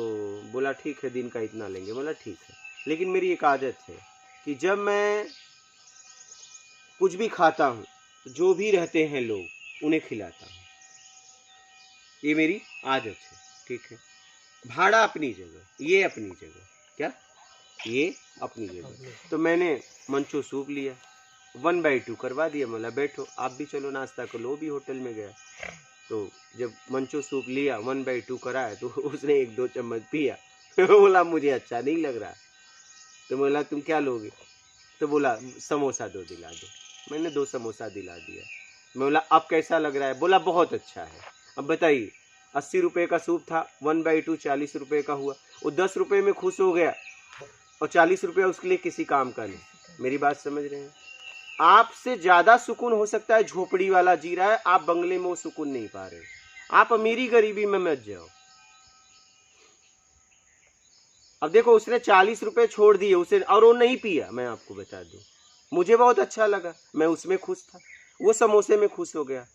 बोला ठीक है, दिन का इतना लेंगे, बोला ठीक है। लेकिन मेरी एक आदत है कि जब मैं कुछ भी खाता हूँ, तो जो भी रहते हैं लोग उन्हें खिलाता हूँ, ये मेरी आदत है, ठीक है। भाड़ा अपनी जगह, ये अपनी जगह, क्या ये अपनी जगह। तो मैंने मंचो सूप लिया, 1/2 करवा दिया, बोला बैठो आप भी चलो नाश्ता कर लो, भी होटल में गया। तो जब मंचो सूप लिया, 1/2 कराया, तो उसने 1-2 चम्मच पिया। बोला मुझे अच्छा नहीं लग रहा। तो बोला तुम क्या लोगे? तो बोला समोसा 2 दिला दो। मैंने 2 समोसा दिला दिया। मैं बोला अब कैसा लग रहा है? बोला बहुत अच्छा है। अब बताइए, 80 रुपये का सूप था, 1/2 40 रुपये का हुआ। वो 10 रुपये में खुश हो गया, और 40 रुपया उसके लिए किसी काम का नहीं। मेरी बात समझ रहे हैं? आपसे ज्यादा सुकून हो सकता है झोपड़ी वाला जी रहा है, आप बंगले में वो सुकून नहीं पा रहे। आप अमीरी गरीबी में मत जाओ। अब देखो, उसने 40 रुपए छोड़ दिए उसे, और वो नहीं पिया। मैं आपको बता दूं, मुझे बहुत अच्छा लगा, मैं उसमें खुश था, वो समोसे में खुश हो गया।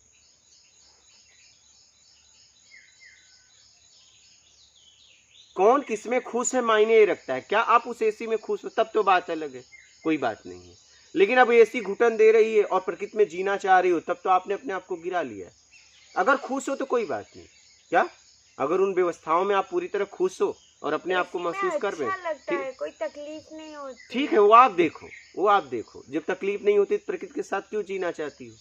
कौन किसमें खुश है मायने ये रखता है। क्या आप उस एसी में खुश हो तब तो बात अलग है, कोई बात नहीं है। लेकिन अब एसी घुटन दे रही है और प्रकृति में जीना चाह रही हो, तब तो आपने अपने आप को गिरा लिया है। अगर खुश हो तो कोई बात नहीं, क्या अगर उन व्यवस्थाओं में आप पूरी तरह खुश हो और अपने आप को महसूस कर रहे अच्छा लगता है, हैं, कोई तकलीफ नहीं होती। ठीक है, वो आप देखो, वो आप देखो। जब तकलीफ नहीं होती तो प्रकृति के साथ क्यों जीना चाहती हो?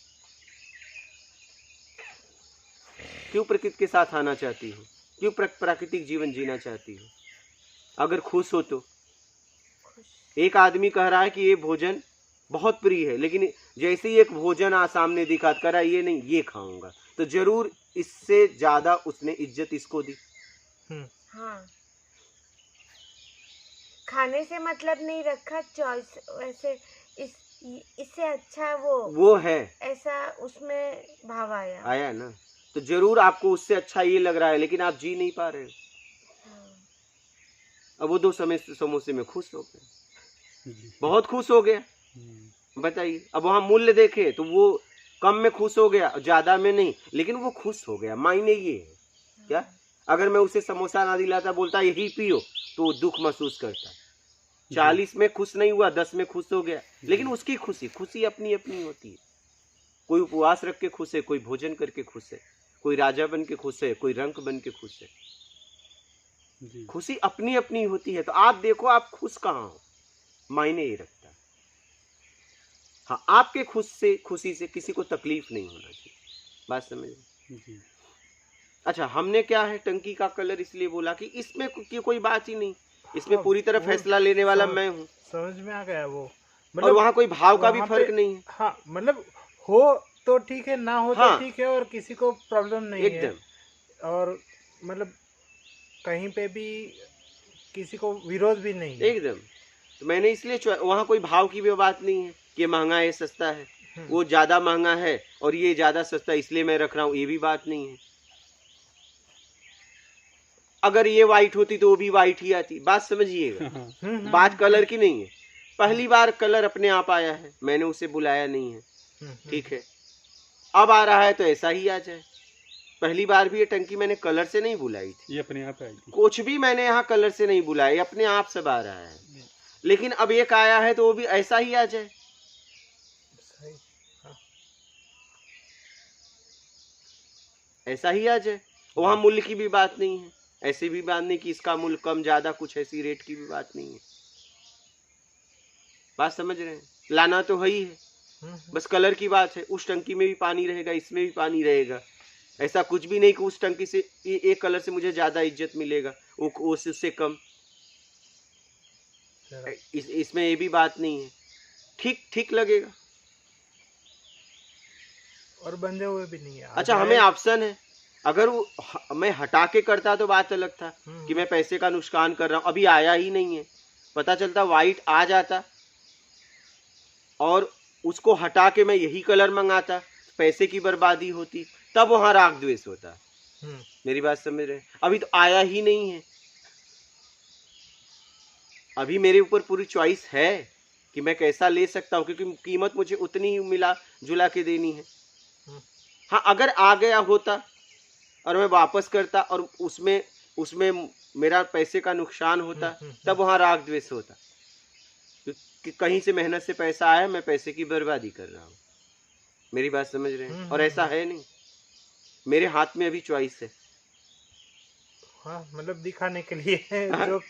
क्यों प्रकृति के साथ आना चाहती हो? क्यों प्राकृतिक जीवन जीना चाहती हो? अगर खुश हो तो। खुश। एक आदमी कह रहा है कि ये भोजन बहुत प्रिय है, लेकिन जैसे ही एक भोजन सामने दिखा, कह रहा है ये नहीं, ये खाऊंगा, तो जरूर इससे ज्यादा उसने इज्जत इसको दी। हाँ, खाने से मतलब नहीं रखा, चॉइस वैसे इससे अच्छा वो है, ऐसा उसमें भाव आया ना। तो जरूर आपको उससे अच्छा ये लग रहा है, लेकिन आप जी नहीं पा रहे हो। हाँ। अब वो 2 समोसे में खुश हो गए, बहुत खुश हो गया। बताइए, अब वहां मूल्य देखे तो वो कम में खुश हो गया, ज्यादा में नहीं, लेकिन वो खुश हो गया। मायने ये है क्या? अगर मैं उसे समोसा ना दिलाता, बोलता यही पियो, तो वो दुख महसूस करता। 40 में खुश नहीं हुआ, 10 में खुश हो गया, लेकिन उसकी खुशी अपनी अपनी होती है। कोई उपवास रख के खुश है, कोई भोजन करके खुश है, कोई राजा बन के खुश है, कोई रंक बन के खुश है। खुशी अपनी अपनी होती है। तो आप देखो आप खुश कहाँ हो, मायने ये रखता है। हाँ, आपके खुशी से किसी को तकलीफ नहीं होना चाहिए। बात समझ? अच्छा, हमने क्या है, टंकी का कलर इसलिए बोला कि इसमें की कोई बात ही नहीं, इसमें हाँ, पूरी तरह फैसला लेने वाला मैं हूँ। समझ में आ गया वो। और वहाँ कोई भाव का भी फर्क नहीं है। हाँ, मतलब हो तो ठीक है, ना हो हाँ, तो ठीक है, और किसी को प्रॉब्लम नहीं है एकदम। और मतलब कहीं पे भी किसी को विरोध भी नहीं है। एकदम। तो मैंने इसलिए वहाँ कोई भाव की भी बात नहीं है कि महंगा है सस्ता है, वो ज्यादा महंगा है और ये ज्यादा सस्ता इसलिए मैं रख रहा हूँ, ये भी बात नहीं है। अगर ये वाइट होती तो वो भी वाइट ही आती। बात समझिएगा। बात कलर की नहीं है। पहली बार कलर अपने आप आया है, मैंने उसे बुलाया नहीं है, ठीक है। अब आ रहा है तो ऐसा ही आ जाए। पहली बार भी ये टंकी मैंने कलर से नहीं बुलाई थी, ये अपने आप आई थी। कुछ भी मैंने यहाँ कलर से नहीं बुलाया, अपने आप सब आ रहा है। लेकिन अब एक आया है तो वो भी ऐसा ही आ जाए। ऐसा ही आ जाए। वहां मूल्य की भी बात नहीं है, ऐसी भी बात नहीं कि इसका मूल्य कम ज्यादा, कुछ ऐसी रेट की भी बात नहीं है। बात समझ रहे हैं? लाना तो है ही है, बस कलर की बात है। उस टंकी में भी पानी रहेगा, इसमें भी पानी रहेगा। ऐसा कुछ भी नहीं कि उस टंकी से एक कलर से मुझे ज्यादा इज्जत मिलेगा, उससे कम। इसमें ये भी बात नहीं है, ठीक ठीक लगेगा और बंधे हुए भी नहीं है। अच्छा, हमें ऑप्शन है। अगर वो मैं हटा के करता तो बात अलग था कि मैं पैसे का नुकसान कर रहा हूं। अभी आया ही नहीं है, पता चलता वाइट आ जाता और उसको हटा के मैं यही कलर मंगाता, पैसे की बर्बादी होती, तब वहां राग द्वेष होता। मेरी बात समझ रहे हैं? अभी तो आया ही नहीं है। अभी मेरे ऊपर पूरी चॉइस है कि मैं कैसा ले सकता हूं, क्योंकि कीमत मुझे उतनी ही मिला जुला के देनी है। हाँ, अगर आ गया होता और मैं वापस करता और उसमें मेरा पैसे का नुकसान होता, तब वहां राग द्वेष होता कि कहीं से मेहनत से पैसा आया, मैं पैसे की बर्बादी कर रहा हूँ। मेरी बात समझ रहे हैं? और ऐसा है नहीं, मेरे हाथ में अभी चॉइस है। हाँ, मतलब दिखाने के लिए जो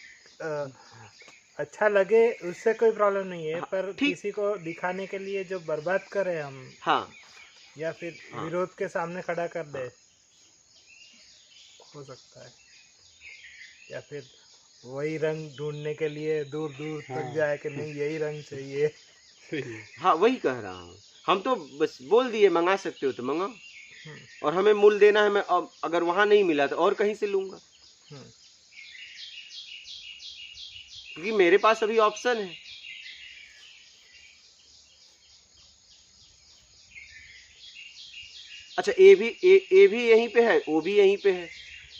अच्छा लगे उससे कोई प्रॉब्लम नहीं है, पर किसी को दिखाने के लिए जो बर्बाद करे हम, हाँ, या फिर विरोध के सामने खड़ा कर दे, हो सकता है। या फिर वही रंग ढूंढने के लिए दूर दूर तक जाए कि नहीं यही रंग चाहिए। हाँ, वही कह रहा हूँ। हम तो बस बोल दिए मंगा सकते हो तो मंगाओ, और हमें मूल्य देना है। मैं अगर वहां नहीं मिला तो और कहीं से लूंगा, क्योंकि मेरे पास अभी ऑप्शन है। अच्छा, ए भी यहीं पे है, वो भी यहीं पे है।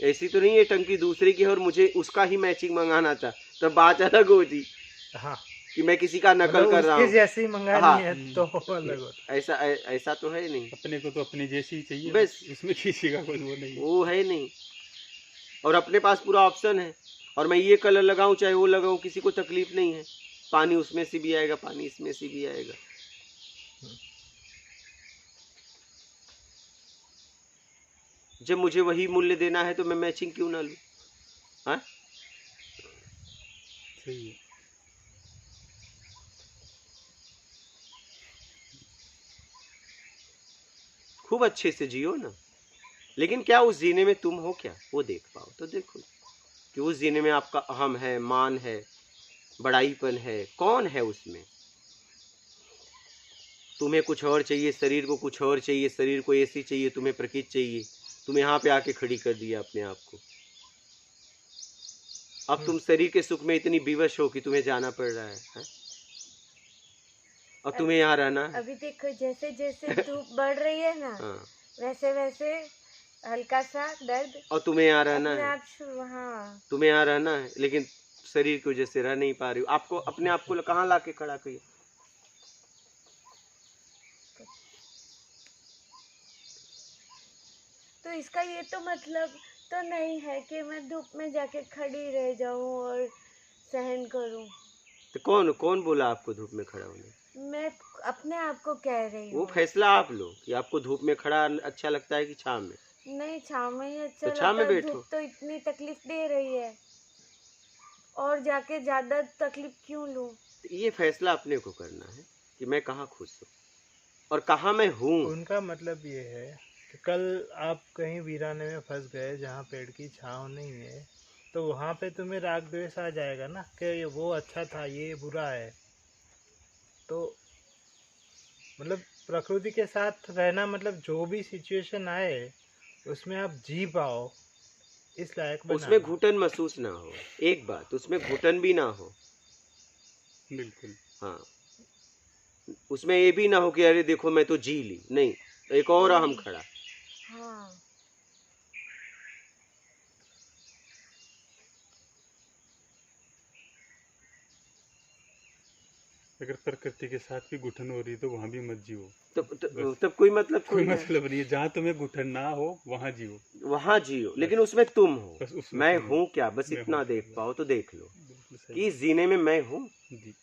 ऐसी तो नहीं है टंकी दूसरे की है और मुझे उसका ही मैचिंग मंगाना था, तो बात अलग होती। हाँ, कि मैं किसी का नकल कर रहा हूँ, जैसी मंगानी है तो अलग होता। ऐसा तो है नहीं। अपने को तो अपनी जैसी ही चाहिए, बस उसमें किसी का कोई वो नहीं, वो है नहीं। और अपने पास पूरा ऑप्शन है, और मैं ये कलर लगाऊं चाहे वो लगाऊं, किसी को तकलीफ नहीं है। पानी उसमें से भी आएगा, पानी इसमें से भी आएगा। जब मुझे वही मूल्य देना है तो मैं मैचिंग क्यों ना लूं? हाँ, सही है। खूब अच्छे से जियो ना। लेकिन क्या उस जीने में तुम हो क्या, वो देख पाओ तो देखो कि उस जीने में आपका अहम है, मान है, बड़ाईपन है, कौन है उसमें। तुम्हें कुछ और चाहिए, शरीर को कुछ और चाहिए, शरीर को ऐसी चाहिए, तुम्हें प्रकृति चाहिए, तुम यहाँ पे आके खड़ी कर दिया अपने आप को। अब तुम शरीर के सुख में इतनी विवश हो कि तुम्हें जाना पड़ रहा है? और तुम्हें यहाँ रहना है। अभी देखो जैसे जैसे धूप बढ़ रही है ना, हाँ। वैसे वैसे हल्का सा दर्द और तुम्हें यहाँ रहना अपने है, आप हाँ। तुम्हें यहाँ रहना है, लेकिन शरीर की वजह से रह नहीं पा रही हो। आपको अपने आप को कहाँ ला के खड़ा करिए। तो इसका ये तो मतलब तो नहीं है कि मैं धूप में जाके खड़ी रह जाऊं और सहन करूं। तो कौन कौन बोला आपको धूप में खड़ा होने? मैं अपने आप को कह रही हूँ। वो फैसला आप लो कि आपको धूप में खड़ा अच्छा लगता है कि छांव में। नहीं, छांव में ही अच्छा तो छांव में लगता है। बैठो। धूप तो इतनी तकलीफ दे रही है और जाके ज्यादा तकलीफ क्यों लूं? ये फैसला अपने को करना है कि मैं कहाँ खुश हूँ और कहाँ मैं हूँ। उनका मतलब ये है कि कल आप कहीं वीराने में फंस गए जहाँ पेड़ की छांव नहीं है, तो वहाँ पे तुम्हें राग द्वेष आ जाएगा ना कि वो अच्छा था, ये बुरा है। तो मतलब प्रकृति के साथ रहना मतलब जो भी सिचुएशन आए उसमें आप जी पाओ, इस लायक बनाना। उसमें घुटन महसूस ना हो, एक बात, उसमें घुटन भी ना हो। बिल्कुल। हाँ, उसमें ये भी ना हो कि अरे देखो मैं तो जी ली, नहीं, तो एक और हम खड़ा। हाँ। अगर प्रकृति के साथ भी घुटन हो रही है तो वहां भी मत जियो। तब कोई मतलब कोई मतलब नहीं है। जहाँ तुम्हें घुटन ना हो वहां जियो, वहां जियो, लेकिन उसमें तुम हो। बस उसमें मैं तुम हूँ क्या, बस मैं इतना हूँ। देख पाओ तो देख लो बिल्कुल कि सही इस जीने में मैं हूँ। जी।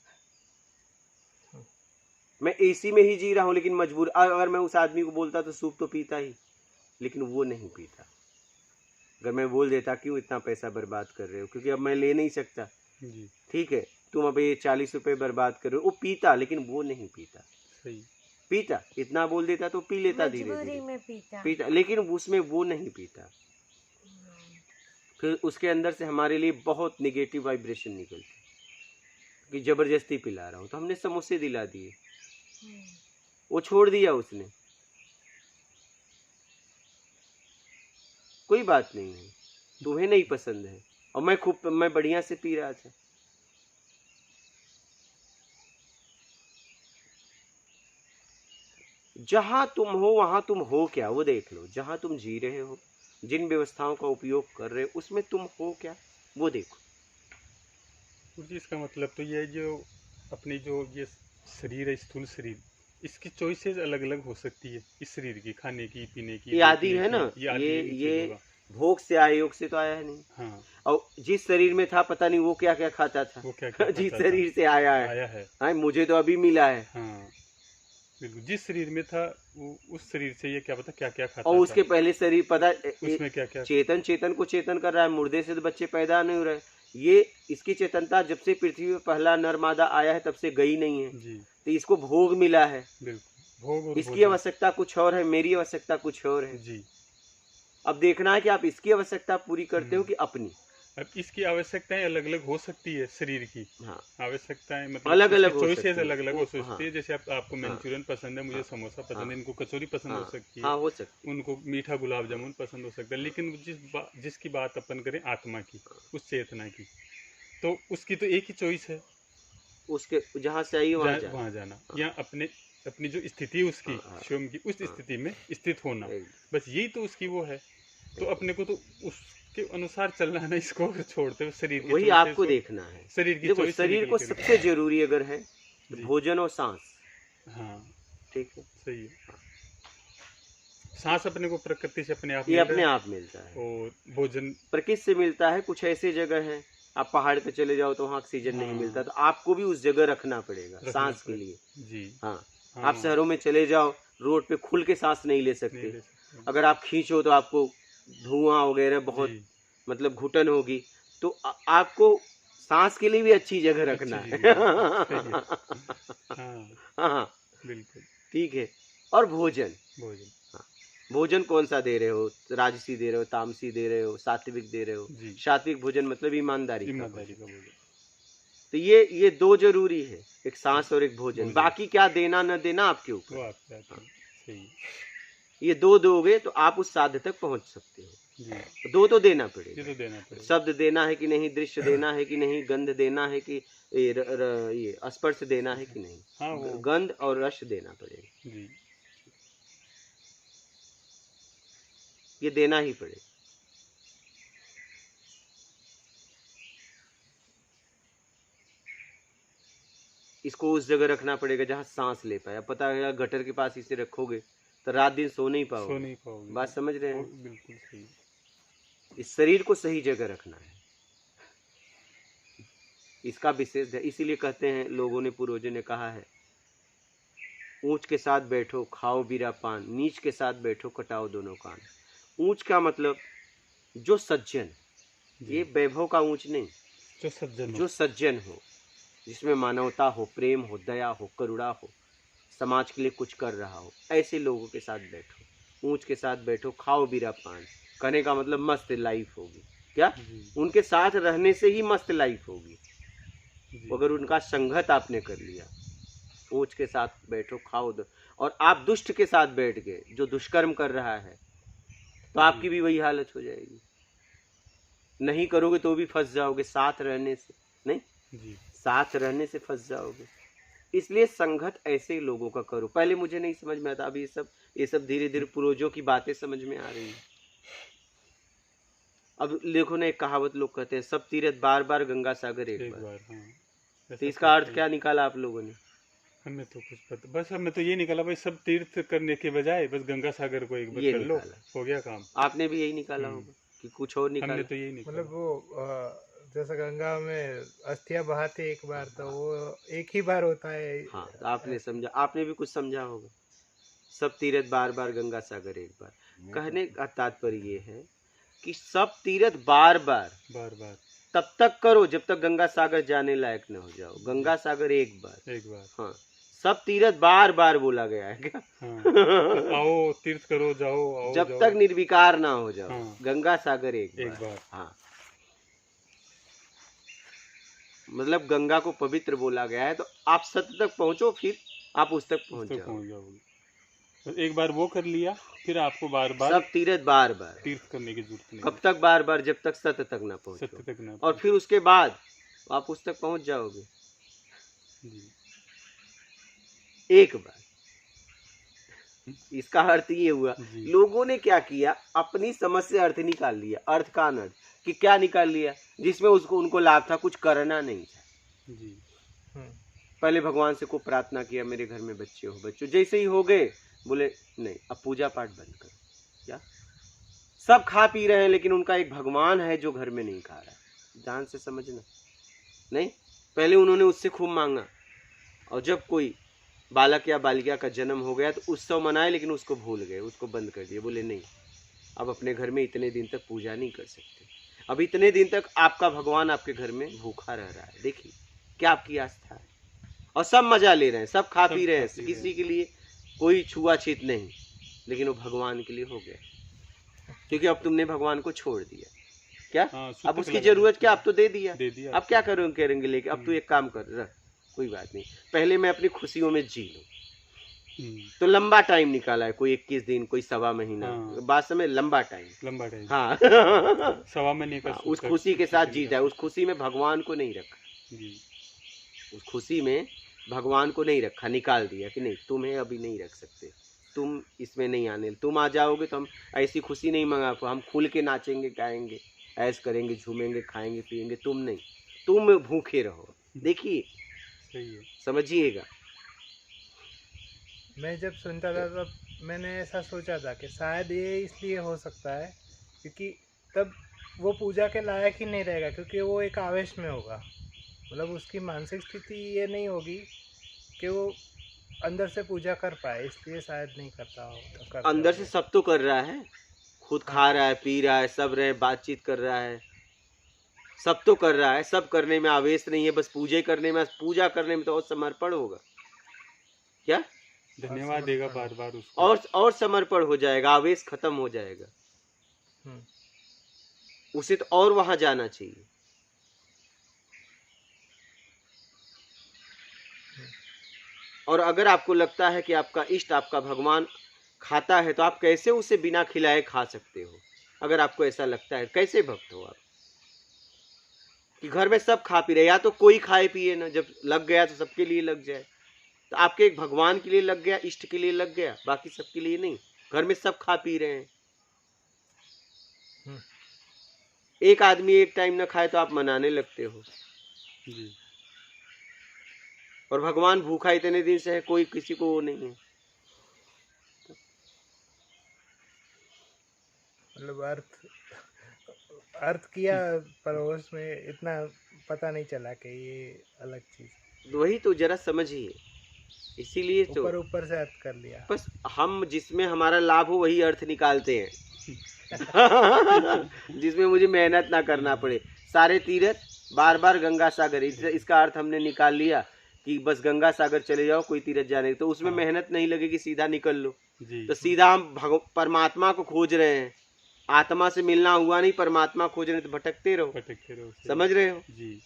मैं एसी में ही जी रहा हूँ, लेकिन मजबूर। अगर मैं उस आदमी को बोलता तो सूप तो पीता ही, लेकिन वो नहीं पीता। अगर मैं बोल देता क्यों इतना पैसा बर्बाद कर रहे हो, क्योंकि अब मैं ले नहीं सकता, जी ठीक है, तुम अब ये 40 रुपए बर्बाद कर रहे हो। वो पीता, लेकिन वो नहीं पीता। सही। पीता, इतना बोल देता तो पी लेता धीरे मजबूरी धीरे, में पीता। पीता, लेकिन उसमें वो नहीं पीता। फिर उसके अंदर से हमारे लिए बहुत निगेटिव वाइब्रेशन निकलती कि जबरदस्ती पिला रहा हूँ। तो हमने समोसे दिला दिए, वो छोड़ दिया उसने, कोई बात नहीं है, तुम्हें नहीं पसंद है, और मैं बढ़िया से पी रहा था। जहां तुम हो वहां तुम हो क्या, वो देख लो। जहां तुम जी रहे हो, जिन व्यवस्थाओं का उपयोग कर रहे हो, उसमें तुम हो क्या, वो देखो। जी, इसका मतलब तो ये है, जो अपनी जो ये शरीर है, स्थूल शरीर, इसकी चॉइसेस अलग अलग हो सकती है। इस शरीर की, खाने की, पीने की, ये आदि है ना, ये भोग से आया, योग से तो आया है नहीं। हाँ। और जिस शरीर में था पता नहीं वो क्या क्या खाता था, वो क्या क्या जिस शरीर से आया है। हाँ, मुझे तो अभी मिला है। हाँ, बिल्कुल। जिस शरीर में था वो, उस शरीर से ये क्या पता क्या क्या खाता और उसके पहले शरीर पता उसमें क्या क्या। चेतन को चेतन कर रहा है। मुर्दे से तो बच्चे पैदा नहीं हो रहे। ये इसकी चेतनता जब से पृथ्वी पर पहला नर मादा आया है तब से गई नहीं है जी। तो इसको भोग मिला है। बिल्कुल, भोग और इसकी आवश्यकता कुछ और है, मेरी आवश्यकता कुछ और है जी। अब देखना है कि आप इसकी आवश्यकता पूरी करते हो कि अपनी। अब इसकी आवश्यकताएं अलग अलग हो सकती है शरीर की। हाँ, आवश्यकताएं मतलब अलग अलग हो चॉइसेस सकती है। अलग अलग हो सकती हाँ, है। जैसे आपको हाँ, मंचूरियन पसंद है, मुझे हाँ, समोसा पसंद हाँ, है, इनको कचौरी पसंद हो हाँ, सकती हाँ, है, हो सकती है। उनको मीठा गुलाब जामुन पसंद हो सकता है। लेकिन जिसकी बात अपन करें आत्मा की, उस चेतना की, तो उसकी तो एक ही चॉइस है, उसके जहाँ से आई वहाँ जाना। वहां जाना, या अपनी जो स्थिति उसकी हाँ, स्वयं की, उस हाँ, स्थिति में स्थित होना, एक- बस यही तो उसकी वो है। तो अपने को तो उसके अनुसार चलना है ना, इसको अगर छोड़ते हुए शरीर की वही choices आपको को, देखना है। शरीर की देखो, choice से शरीर निकल को के सबसे जरूरी अगर है जी। भोजन और सांस, हाँ, ठीक है, सही है। सांस अपने को प्रकृति से अपने आप ये मिल अपने रहा आप मिलता है, है, और भोजन प्रकृति से मिलता है। कुछ ऐसी जगह है, आप पहाड़ पे चले जाओ तो वहाँ ऑक्सीजन नहीं हाँ, मिलता, तो आपको भी उस जगह रखना पड़ेगा रखना सांस के पड़ेगा। लिए। जी। हाँ, हाँ, आप शहरों में चले जाओ, रोड पे खुल के सांस नहीं ले नहीं सकते। ले सकते। अगर आप खींचो तो आपको धुआं वगैरह बहुत जी, मतलब घुटन होगी। तो आपको सांस के लिए भी अच्छी जगह रखना अच्छी है। जगह, सही है। हाँ, हाँ, बिल्कुल। ठीक है। और भोजन, भोजन, हाँ, भोजन कौन सा दे रहे हो, राजसी दे रहे हो, तामसी दे रहे हो, सात्विक दे रहे हो। जी। सात्विक भोजन मतलब ईमानदारी का ईमानदारी भोजन। का बोले। तो ये दो जरूरी है, एक सांस और एक भोजन। भोजन। बाकी क्या देना न देना आपके वो ऊपर। आपके हाथ में। सही। ये दो दोगे तो आप उस साध्य तक पहुंच सकते हो। जी। दो तो देना ये पड़ेगा। तो देना पड़ेगा। शब्द देना है कि नहीं, दृश्य देना है कि नहीं, गंध देना है कि ये स्पर्श देना है कि नहीं। हाँ वो। गंध और रस देना पड़ेगा, जी। ये देना ही पड़ेगा। इसको उस जगह रखना पड़ेगा जहां सांस ले पाए। अब पता है गटर के पास इसे रखोगे तो रात दिन सो नहीं सो पाओगे। नहीं पाओगे। बात समझ रहे वो हैं? बिल्कुल सही। इस शरीर को सही जगह रखना है, इसका विशेष है। इसीलिए कहते हैं लोगों ने, पूर्वजों ने कहा है, ऊंच के साथ बैठो खाओ बीरा पान, नीच के साथ बैठो कटाओ दोनों कान। ऊंच का मतलब जो सज्जन, जी। ये वैभव का ऊंच नहीं, जो सज्जन जो सज्जन हो, जिसमें मानवता हो, प्रेम हो, दया हो, करुणा हो, समाज के लिए कुछ कर रहा हो, ऐसे लोगों के साथ बैठो। ऊंच के साथ बैठो खाओ बीरा पान, कहने का मतलब मस्त लाइफ होगी। क्या? जी। उनके साथ रहने से ही मस्त लाइफ होगी, जी। अगर उनका संगत आपने कर लिया। ऊंच के साथ बैठो खाओ दो, और आप दुष्ट के साथ बैठ गए जो दुष्कर्म कर रहा है, तो आपकी भी वही हालत हो जाएगी। नहीं करोगे तो भी फंस जाओगे, साथ रहने से नहीं, जी। साथ रहने से फंस जाओगे। इसलिए संगत ऐसे लोगों का करो। पहले मुझे नहीं समझ में आता, अभी ये सब धीरे धीरे पूर्वजों की बातें समझ में आ रही है। अब देखो ना, एक कहावत लोग कहते हैं, सब तीर्थ बार बार गंगा सागर एक बार। हाँ। तो इसका अर्थ क्या निकाला आप लोगों ने? हमें तो कुछ पता, बस हमें तो ये निकाला भाई, सब तीर्थ करने के बजाय बस गंगा सागर को एक बार ये कर लो, निकाला। हो गया काम। आपने भी यही निकाला होगा कि कुछ और हमने निकाला? तो यही निकाला। मतलब वो जैसे गंगा में अस्थियां बहाते एक बार, तो वो एक ही बार होता है। हाँ, तो आपने समझा, आपने भी कुछ समझा होगा। सब तीर्थ बार बार गंगा सागर एक बार। कहने का तात्पर्य ये है कि सब तीर्थ बार बार बार बार तब तक करो जब तक गंगा सागर जाने लायक न हो जाओ। गंगा सागर एक बार। एक बार। हाँ, सब तीर्थ बार बार बोला गया है क्या? हाँ। आओ तीर्थ करो, जाओ आओ जब जाओ। तक निर्विकार ना हो जाओ। हाँ। गंगा सागर एक बार। हाँ, मतलब गंगा को पवित्र बोला गया है, तो आप सत्य तक पहुंचो, फिर आप उस तक पहुंच जाओ। जाओगे। तो एक बार वो कर लिया, फिर आपको बार बार सब तीर्थ बार बार तीर्थ करने की जरूरत नहीं। कब तक बार बार? जब तक सत्य तक ना सत्य पहुंचो, तक ना। और फिर उसके बाद आप उस तक पहुंच जाओगे जी। एक बार। इसका अर्थ ये हुआ, जी। लोगों ने क्या किया, अपनी समझ से अर्थ निकाल लिया। अर्थ का अनर्थ कि क्या निकाल लिया, जिसमें उनको लाभ था, कुछ करना नहीं था। जी। पहले भगवान से को प्रार्थना किया, मेरे घर में बच्चे हो, बच्चों जैसे ही हो गए, बोले नहीं अब पूजा पाठ बंद करो। क्या? सब खा पी रहे हैं, लेकिन उनका एक भगवान है जो घर में नहीं खा रहा है। ध्यान से समझना। नहीं, पहले उन्होंने उससे खूब मांगा, और जब कोई बालक या बालिका का जन्म हो गया तो उत्सव मनाए, लेकिन उसको भूल गए, उसको बंद कर दिया। बोले नहीं, अब अपने घर में इतने दिन तक पूजा नहीं कर सकते, अब इतने दिन तक आपका भगवान आपके घर में भूखा रह रहा है। देखिए क्या आपकी आस्था है। और सब मजा ले रहे हैं, सब खा पी रहे हैं, किसी के लिए कोई छुआछूत नहीं, लेकिन वो भगवान के लिए हो गया, क्योंकि अब तुमने भगवान को छोड़ दिया। क्या? अब उसकी जरूरत क्या? अब तो दे दिया। अब क्या करेंगे लेके? अब तू एक काम कर, रह, कोई बात नहीं, पहले मैं अपनी खुशियों में जी लूं। तो लंबा टाइम निकाला है, कोई 21 दिन, कोई सवा महीना। बात समझ, लंबा टाइम। हाँ। सवा महीने का। उस खुशी के साथ जीता है, उस खुशी में भगवान को नहीं रखा। उस खुशी में भगवान को नहीं रखा, निकाल दिया कि नहीं तुम्हें अभी नहीं रख सकते, तुम इसमें नहीं आने, तुम आ जाओगे तो हम ऐसी खुशी नहीं मंगा, हम खुल के नाचेंगे, गाएंगे, ऐश करेंगे, झूमेंगे, खाएंगे, पिएंगे, तुम नहीं, तुम भूखे रहो। देखिए, समझिएगा। मैं जब सुनता था तब मैंने ऐसा सोचा था कि शायद ये इसलिए हो सकता है क्योंकि तब वो पूजा के लायक ही नहीं रहेगा, क्योंकि वो एक आवेश में होगा। मतलब उसकी मानसिक स्थिति ये नहीं होगी कि वो अंदर से पूजा कर पाए, इसलिए शायद नहीं करता हो। अंदर से सब तो कर रहा है, खुद खा रहा है, पी रहा है, सब रहे, बातचीत कर रहा है, सब तो कर रहा है। सब करने में आवेश नहीं है, बस पूजा करने में, पूजा करने में तो और समर्पण होगा। क्या? धन्यवाद देगा बार बार उसको। और समर्पण हो जाएगा, आवेश खत्म हो जाएगा। हम्म, उसे तो और वहां जाना चाहिए। और अगर आपको लगता है कि आपका इष्ट, आपका भगवान खाता है, तो आप कैसे उसे बिना खिलाए खा सकते हो? अगर आपको ऐसा लगता है, कैसे भक्त हो आप कि घर में सब खा पी रहे? या तो कोई खाए पिए ना, जब लग गया तो सबके लिए लग जाए। तो आपके एक भगवान के लिए लग गया, इष्ट के लिए लग गया, बाकी सबके लिए नहीं। घर में सब खा पी रहे हैं, हम्म, एक आदमी एक टाइम ना खाए तो आप मनाने लगते हो। जी। और भगवान भूखा इतने दिन से है, कोई किसी को वो नहीं है। मतलब अर्थ किया, पर उसमें इतना पता नहीं चला कि ये अलग चीज। वही तो जरा समझिए। इसीलिए तो ऊपर ऊपर से अर्थ कर लिया। बस हम जिसमें हमारा लाभ हो वही अर्थ निकालते हैं। जिसमें मुझे मेहनत ना करना पड़े। सारे तीर्थ बार बार गंगा सागर, इसका अर्थ हमने निकाल लिया कि बस गंगा सागर चले जाओ, कोई तीर्थ जाने, तो उसमें मेहनत नहीं लगेगी, सीधा निकल लो। जी। तो सीधा हम परमात्मा को खोज रहे हैं। आत्मा से मिलना हुआ नहीं, परमात्मा खोज रहे हैं, तो भटकते रहो। समझ रहे हो? जी।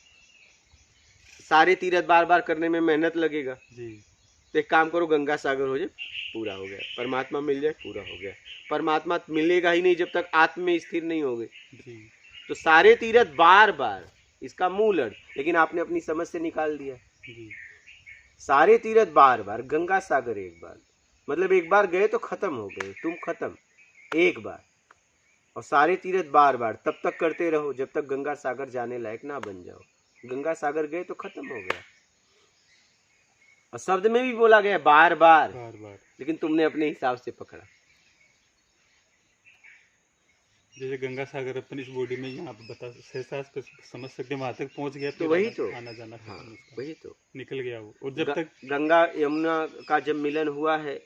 सारे तीर्थ बार बार करने में मेहनत लगेगा। जी। तो एक काम करो, गंगा सागर हो जाए, पूरा हो गया। परमात्मा मिल जाए, पूरा हो गया। परमात्मा मिलेगा ही नहीं जब तक आत्म में स्थिर नहीं होगे। जी। तो सारे तीर्थ बार बार, इसका मूल अर्थ, लेकिन आपने अपनी समझ से निकाल दिया। जी। सारे तीर्थ बार बार, गंगा सागर एक बार, मतलब एक बार गए तो खत्म हो गए, तुम खत्म एक बार। और सारे तीर्थ बार बार तब तक करते रहो जब तक गंगा सागर जाने लायक ना बन जाओ। गंगा सागर गए तो खत्म हो गया। और शब्द में भी बोला गया बार बार, लेकिन तुमने अपने हिसाब से पकड़ा। जैसे गंगा सागर अपन इस बॉडी में यहाँ पे बता सहसास पे समझ सकते, वहां तक पहुंच गया तो वही तो आना जाना हाँ, उसका वही तो निकल गया वो। और जब तक गंगा यमुना का जब मिलन हुआ है,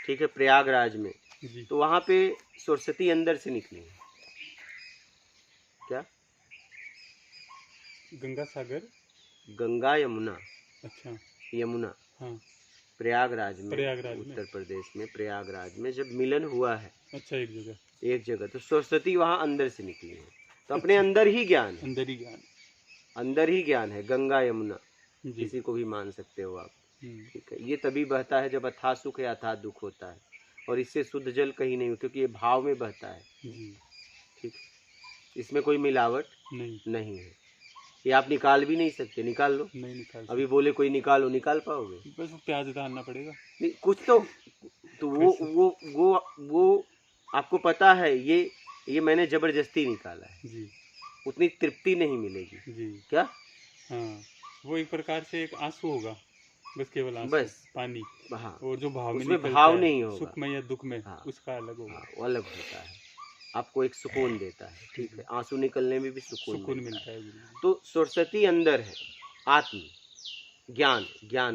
ठीक है, प्रयागराज में, जी। तो वहां पे सरस्वती अंदर से निकली। क्या? गंगा सागर, गंगा यमुना, अच्छा, यमुना, हाँ, प्रयागराज में, प्रयागराज में, उत्तर प्रदेश में प्रयागराज में जब मिलन हुआ है, अच्छा, एक जगह, तो सरस्वती वहां अंदर से निकली है। तो अपने अंदर ही ज्ञान है, अंदर ही ज्ञान, अंदर ही ज्ञान है। गंगा यमुना जी। किसी को भी मान सकते हो आप, ठीक है। ये तभी बहता है जब अथाह सुख या अथाह दुख होता है, और इससे शुद्ध जल कहीं नहीं, क्योंकि ये भाव में बहता है, जी। ठीक। इसमें कोई मिलावट नहीं है। ये आप निकाल भी नहीं सकते, निकाल लो, नहीं निकाल अभी बोले कोई निकालो, निकाल पाओगे? बस प्याज डालना पड़ेगा, नहीं, कुछ तो वो आपको पता है, ये मैंने जबरदस्ती निकाला है जी। उतनी तृप्ति नहीं मिलेगी जी। क्या? हाँ, वो एक प्रकार से एक आंसू होगा, बस केवल आंसू, बस पानी। हाँ, और जो भाव में उसमें भाव नहीं होगा, सुख में या दुख में, हाँ, उसका अलग होगा। हाँ, वो अलग होता है, आपको एक सुकून देता है, ठीक है। आंसू निकलने में भी सुकून मिलता है। तो सरस्वती अंदर है, आत्म ज्ञान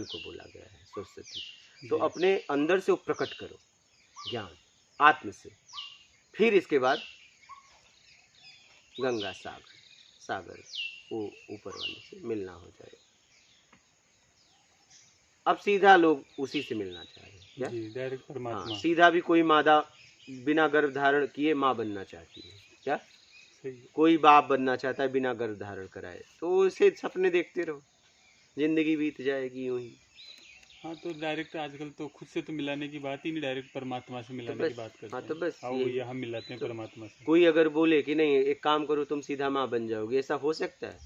को बोला गया है सरस्वती। तो अपने अंदर से वो प्रकट करो ज्ञान, आत्म से। फिर इसके बाद गंगा सागर वो ऊपर वाले से मिलना हो जाएगा। अब सीधा लोग उसी से मिलना चाह रहे हैं क्या? जी, डायरेक्ट परमात्मा। हाँ, सीधा भी कोई मादा बिना गर्भ धारण किए माँ बनना चाहती है क्या? सही। कोई बाप बनना चाहता है बिना गर्भ धारण कराए, तो उसे सपने देखते रहो, जिंदगी बीत जाएगी यूं ही। हाँ, तो डायरेक्ट आजकल तो खुद से तो मिलाने की बात ही नहीं, डायरेक्ट परमात्मा से मिलाने की बात करते हैं। हाँ, तो बस ये हम मिलाते हैं परमात्मा से। कोई अगर बोले कि नहीं एक काम करो तुम सीधा माँ बन जाओगे, ऐसा हो सकता है?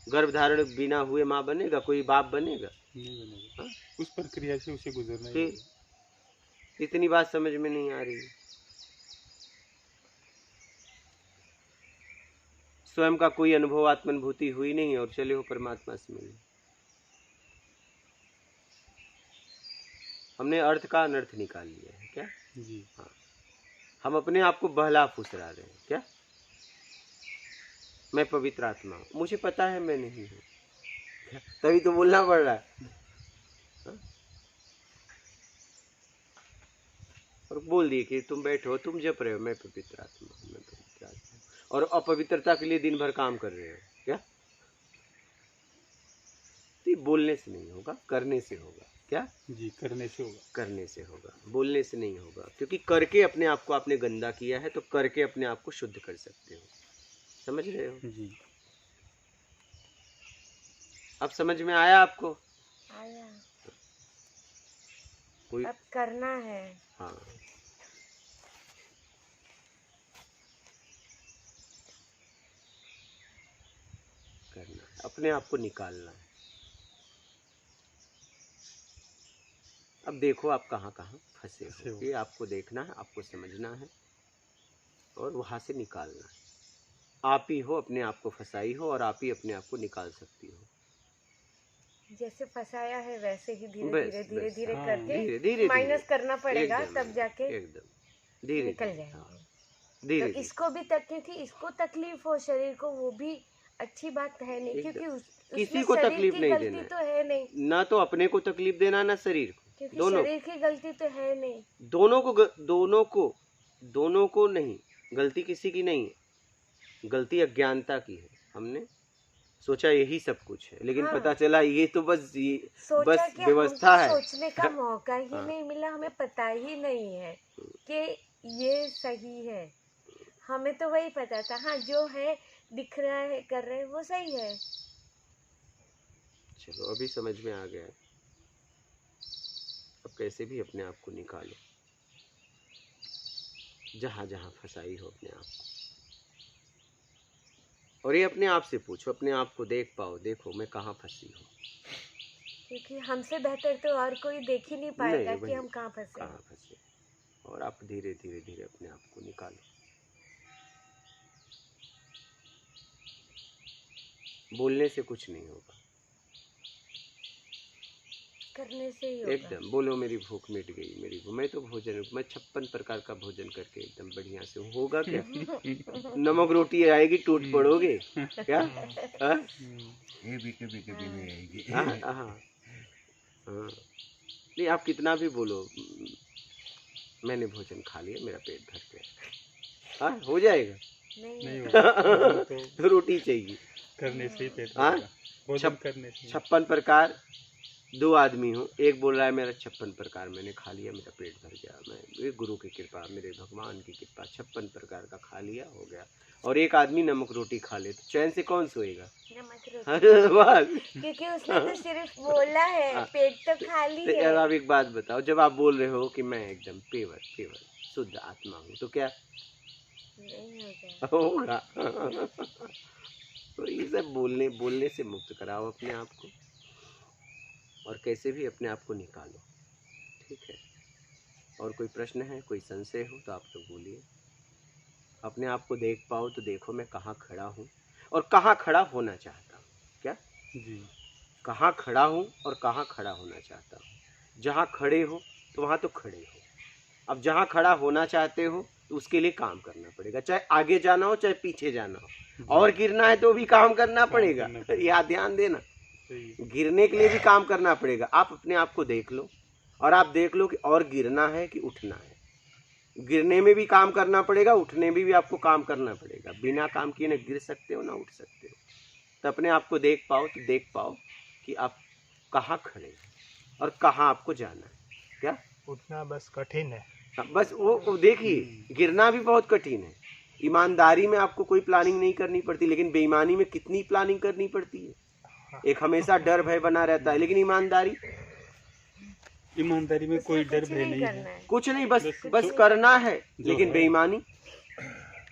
गर्भ धारण बिना हुए माँ बनेगा? कोई बाप बनेगा? नहीं बनेगा। हाँ? उस प्रक्रिया से उसे गुजरना ही फिर इतनी बात समझ में नहीं आ रही। स्वयं का कोई अनुभव, आत्मानुभूति हुई नहीं और चले हो परमात्मा से मिलने। हमने अर्थ का अनर्थ निकाल लिया है क्या? जी। हाँ, हम अपने आप को बहला फुसरा रहे हैं क्या? मैं पवित्र आत्मा हूँ, मुझे पता है मैं नहीं हूँ, तभी तो बोलना पड़ रहा है। हाँ? और बोल दिए कि तुम बैठो, तुम जप रहे हो मैं पवित्र आत्मा हूँ, मैं पवित्र आत्मा हूँ, और अपवित्रता के लिए दिन भर काम कर रहे हो क्या? तो बोलने से नहीं होगा, करने से होगा। क्या? जी, करने से होगा। करने से होगा, बोलने से नहीं होगा। क्योंकि करके अपने आप को आपने गंदा किया है, तो करके अपने आप को शुद्ध कर सकते हो। समझ रहे हो? जी। अब समझ में आया आपको? आया, कोई? अब करना है। हाँ, करना, अपने आप को निकालना है। अब देखो आप कहाँ कहाँ फंसे हो, ये आपको देखना है, आपको समझना है और वहाँ से निकालना है। आप ही हो अपने आप को फंसाई हो और आप ही अपने आप को निकाल सकती हो। जैसे फंसाया है वैसे ही धीरे बस, धीरे धीरे बस, धीरे हाँ, करके धीरे माइनस करना पड़ेगा, एकदम, तब जाके एकदम धीरे निकल धीरे, जाएंगे। हाँ, धीरे तो धीरे, इसको भी तक, क्योंकि इसको तकलीफ हो शरीर को, वो भी अच्छी बात है नहीं, एकदम। क्योंकि किसी उसमें को शरीर तकलीफ की नहीं गलती देना है। तो है नहीं, ना तो अपने को तकलीफ देना, ना शरीर को, क्योंकि दोनों शरीर की गलती तो है नहीं। दोनों को नहीं। गलती किसी की नहीं है, गलती अज्ञानता की है। हमने सोचा यही सब कुछ है, लेकिन हाँ। पता चला ये तो बस सोचा कि व्यवस्था हमको है। सोचने का मौका ही हाँ। नहीं मिला, हमें पता ही नहीं है कि ये सही है। हमें तो वही पता था, हाँ जो है दिख रहा है कर रहे हैं वो सही है। चलो अभी समझ में आ गया है। अब कैसे भी अपने आप को निकालो, जहाँ जहाँ फंसाई हो अपने आप को, और ये अपने आप से पूछो, अपने आप को देख पाओ, देखो मैं कहाँ फंसी हूँ। क्योंकि हमसे बेहतर तो और कोई देख ही नहीं पाएगा नहीं, कि वही, हम कहाँ फंसे हैं। कहाँ फंसे। और आप धीरे धीरे धीरे अपने आप को निकालो। बोलने से कुछ नहीं होगा, करने से ही होगा। एकदम बोलो मेरी भूख मिट गई, मेरी भूख, मैं तो भोजन, मैं 56 प्रकार का भोजन करके एकदम बढ़िया से हूँ। होगा क्या? नमक रोटी आएगी, टूट पड़ोगे क्या? हाँ? ये भी कभी कभी नहीं आएगी। हाँ, हाँ, हाँ। नहीं, आप कितना भी बोलो, मैंने भोजन खा लिया, मेरा पेट भर गया, हाँ हो जाएगा? नहीं होगा। तो रोटी चाहिए। करने से ही पेट हाँ? भरेगा। भोजन करने से। 56 प्रकार, 2 आदमी हूँ, एक बोल रहा है मेरा 56 प्रकार मैंने खा लिया, मेरा पेट भर गया, मैं गुरु की कृपा, मेरे भगवान की कृपा, 56 प्रकार का खा लिया, हो गया। और एक आदमी नमक रोटी खा ले, तो चैन से कौन सोएगा? नमक रोटी, बस। क्योंकि उसने तो सिर्फ बोला है, पेट तो खाली तो है। यार आप एक बात बताओ, जब आप बोल रहे हो कि मैं एकदम पेवर शुद्ध आत्मा हूँ, तो क्या नहीं होगा? तो ये सब बोलने से मुक्त कराओ अपने आप को, और कैसे भी अपने आप को निकालो, ठीक है? और कोई प्रश्न है, कोई संशय हो तो आप लोग बोलिए। अपने आप को देख पाओ तो देखो मैं कहाँ खड़ा हूँ और कहाँ खड़ा होना चाहता हूँ। क्या? जी। कहाँ खड़ा हूँ और कहाँ खड़ा होना चाहता हूँ। जहाँ खड़े हो तो वहाँ तो खड़े हो। अब जहाँ खड़ा होना चाहते हो तो उसके लिए काम करना पड़ेगा, चाहे आगे जाना हो चाहे पीछे जाना हो, और गिरना है तो भी काम करना पड़ेगा। यह ध्यान देना, गिरने के लिए भी काम करना पड़ेगा। आप अपने आप को देख लो और आप देख लो कि और गिरना है कि उठना है। गिरने में भी काम करना पड़ेगा, उठने में भी आपको काम करना पड़ेगा। बिना काम किए न गिर सकते हो ना उठ सकते हो। तो अपने आप को देख पाओ तो देख पाओ कि आप कहाँ खड़े हैं और कहाँ आपको जाना है। क्या? उठना बस कठिन है। बस वो देखिए, गिरना भी बहुत कठिन है। ईमानदारी में आपको कोई प्लानिंग नहीं करनी पड़ती, लेकिन बेईमानी में कितनी प्लानिंग करनी पड़ती है। एक हमेशा डर भय बना रहता है, लेकिन ईमानदारी में कोई डर भय नहीं है, कुछ नहीं, बस करना है। लेकिन बेईमानी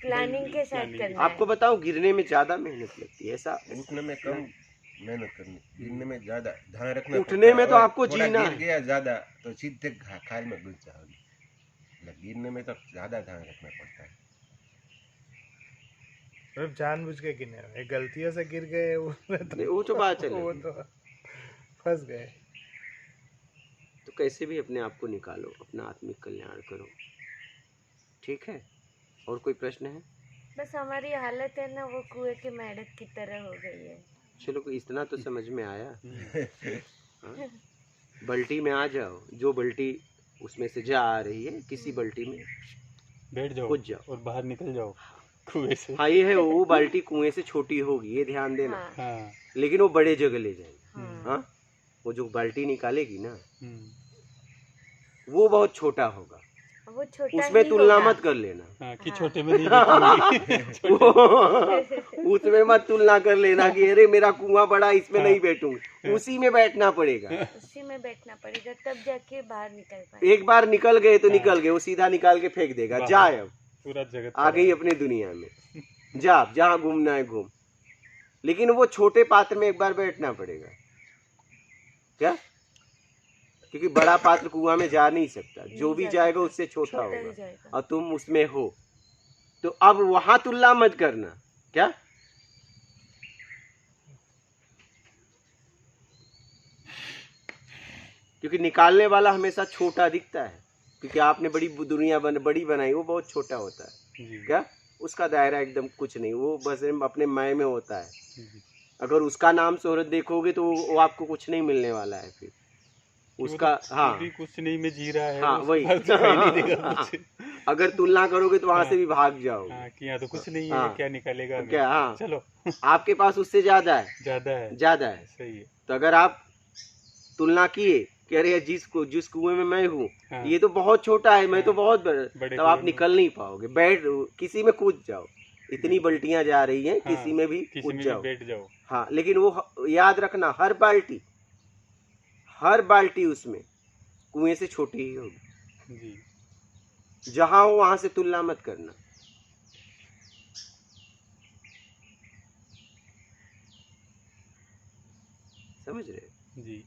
प्लानिंग के साथ करना है। आपको बताऊं, गिरने में ज्यादा मेहनत लगती है। ऐसा उठने में कम मेहनत करनी, गिरने में ज्यादा ध्यान रखना। उठने में तो आपको जीना गिर है। गया ज्यादा तो सीधे खाल में घुस जाओगे। गिरने में तो ज्यादा ध्यान रखना पड़ता है। मतलब जानबूझ के गिरने, गलतियों से गिर गए वो तो बात चले, वो तो फंस गए। तो कैसे भी अपने आप को निकालो, अपना आत्मिक कल्याण करो, ठीक है? और कोई प्रश्न है? बस हमारी हालत है ना, वो कुएं के मेंढक की तरह हो गई है। चलो इतना तो समझ में आया। हाँ? बल्टी में आ जाओ, जो बल्टी उसमें से जा आ रही है, किसी बल्टी में बैठ जाओ, कूद जाओ और बाहर निकल जाओ कुएं से। हाँ ये है, वो बाल्टी कुएं से छोटी होगी, ये ध्यान देना। हाँ। लेकिन वो बड़े जगह ले जाएगी। हाँ। हाँ? वो जो बाल्टी निकालेगी ना हम्म। वो बहुत छोटा होगा, वो छोटा उसमें ही तुलना होगा। मत कर लेना। हाँ, कि हाँ। छोटे में नहीं बैठूंगी। उसमें मत तुलना कर लेना कि अरे मेरा कुआं बड़ा, इसमें हाँ। नहीं बैठूंगी। उसी में बैठना पड़ेगा। उसी में बैठना पड़ेगा, तब जाके बाहर निकल पाए। एक बार निकल गए तो हाँ। निकल गए, वो सीधा निकाल के फेंक देगा, बाहर। जा अब पूरा जगत आ गई पड़ा अपनी दुनिया में, जा अब जहाँ घूमना है घूम। लेकिन वो छोटे पात्र में एक बार बैठना पड़ेगा, क्या? क्योंकि बड़ा पात्र कुआं में जा नहीं सकता, जो नहीं भी जा जाएगा सकता, उससे छोटा छोटा ही होगा, जाएगा। और तुम उसमें हो। तो अब वहां तुलना मत करना, क्या? क्योंकि निकालने वाला हमेशा छोटा दिखता है, क्योंकि आपने बड़ी दुनिया बड़ी बनाई, वो बहुत छोटा होता है, जी। क्या? उसका दायरा एकदम कुछ नहीं, वो बस अपने मय में होता है। जी। अगर उसका नाम शोहरत देखोगे तो वो आपको कुछ नहीं मिलने वाला है फिर कि वो उसका। तो हाँ भी कुछ नहीं में जी रहा है, हाँ उसके वही। पास दिखाई नहीं देगा कुछ। अगर तुलना करोगे तो वहां हाँ। से भी भाग जाओगे। हाँ, कि यहाँ तो कुछ नहीं है, हाँ। क्या निकलेगा हमें? क्या? हाँ, चलो। आपके पास उससे ज्यादा है, ज्यादा है। ज्यादा है। सही है। तो अगर आप तुलना किए कि अरे जिस कुएं में मैं हूँ हाँ। ये तो बहुत छोटा है, मैं तो हाँ। बहुत बड़ा, बड़े तब आप कुएं में। निकल नहीं पाओगे। बैठ किसी में कूद जाओ, इतनी बल्टियां जा रही हैं, हाँ, किसी में भी किसी कूद में भी जाओ। बैठ जाओ। हाँ, लेकिन वो याद रखना, हर बाल्टी उसमें कुएं से छोटी ही होगी। जी। जहां हो वहां से तुलना मत करना। समझ रहे? जी।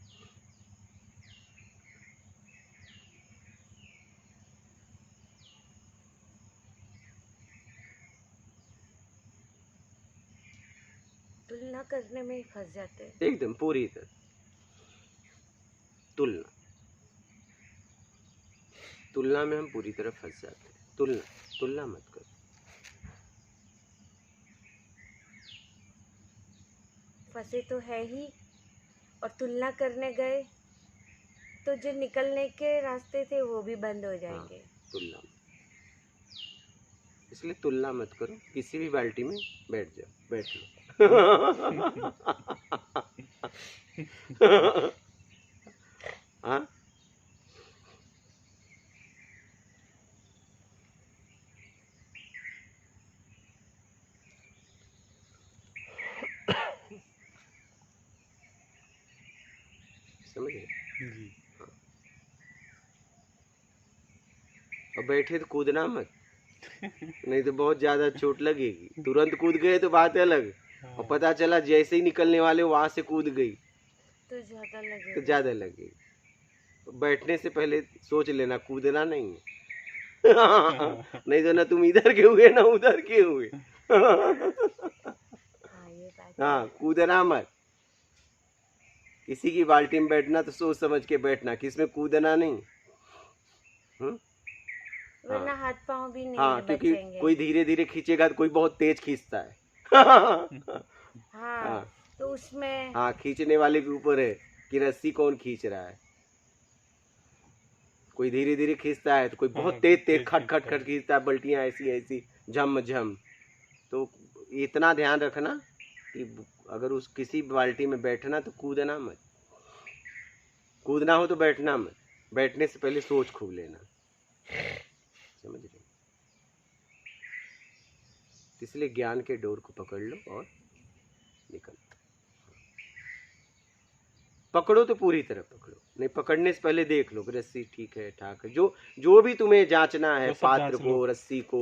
तुलना करने में ही फंस जाते हैं। एकदम पूरी तरह तुलना में हम पूरी तरह फंस जाते हैं। तुलना मत करो। फंसे तो है ही, और तुलना करने गए तो जो निकलने के रास्ते थे वो भी बंद हो जाएंगे। तुलना इसलिए तुलना मत करो, किसी भी बाल्टी में बैठ जाओ, बैठ लो। हाँ, समझ गए? जी। और बैठे तो कूदना मत, नहीं तो बहुत ज्यादा चोट लगेगी। तुरंत कूद गए तो बात अलग, और हाँ। पता चला जैसे ही निकलने वाले वहां से कूद गई तो ज्यादा तो लगेगा। ज्यादा लगेगी। तो बैठने से पहले सोच लेना, कूदना नहीं है। नहीं तो ना तुम इधर के हुए ना उधर के हुए। हाँ, ये बात हाँ, कूदना मत। किसी की बाल्टी में बैठना तो सोच समझ के बैठना, किसमें कूदना नहीं। वरना हाथ पांव भी नहीं हाँ, क्योंकि बचेंगे। कोई धीरे धीरे खींचेगा तो कोई बहुत तेज खींचता है। हाँ, तो उसमें हाँ, खींचने वाले के ऊपर है कि रस्सी कौन खींच रहा है। कोई धीरे धीरे खींचता है तो कोई बहुत हाँ, तेज तेज खट खट खींचता खट है। खींचता है, बल्टियां ऐसी ऐसी झम झम। तो इतना ध्यान रखना कि अगर उस किसी बाल्टी में बैठना तो कूदना मत। कूदना हो तो बैठना मत, बैठने से पहले सोच खूब लेना। समझ रहे? इसलिए ज्ञान के डोर को पकड़ लो और निकल। पकड़ो तो पूरी तरह पकड़ो, नहीं पकड़ने से पहले देख लो कि रस्सी ठीक है ठाक है। जो भी तुम्हें जांचना है, वो सब पात्र जांच को, लो। रस्सी को,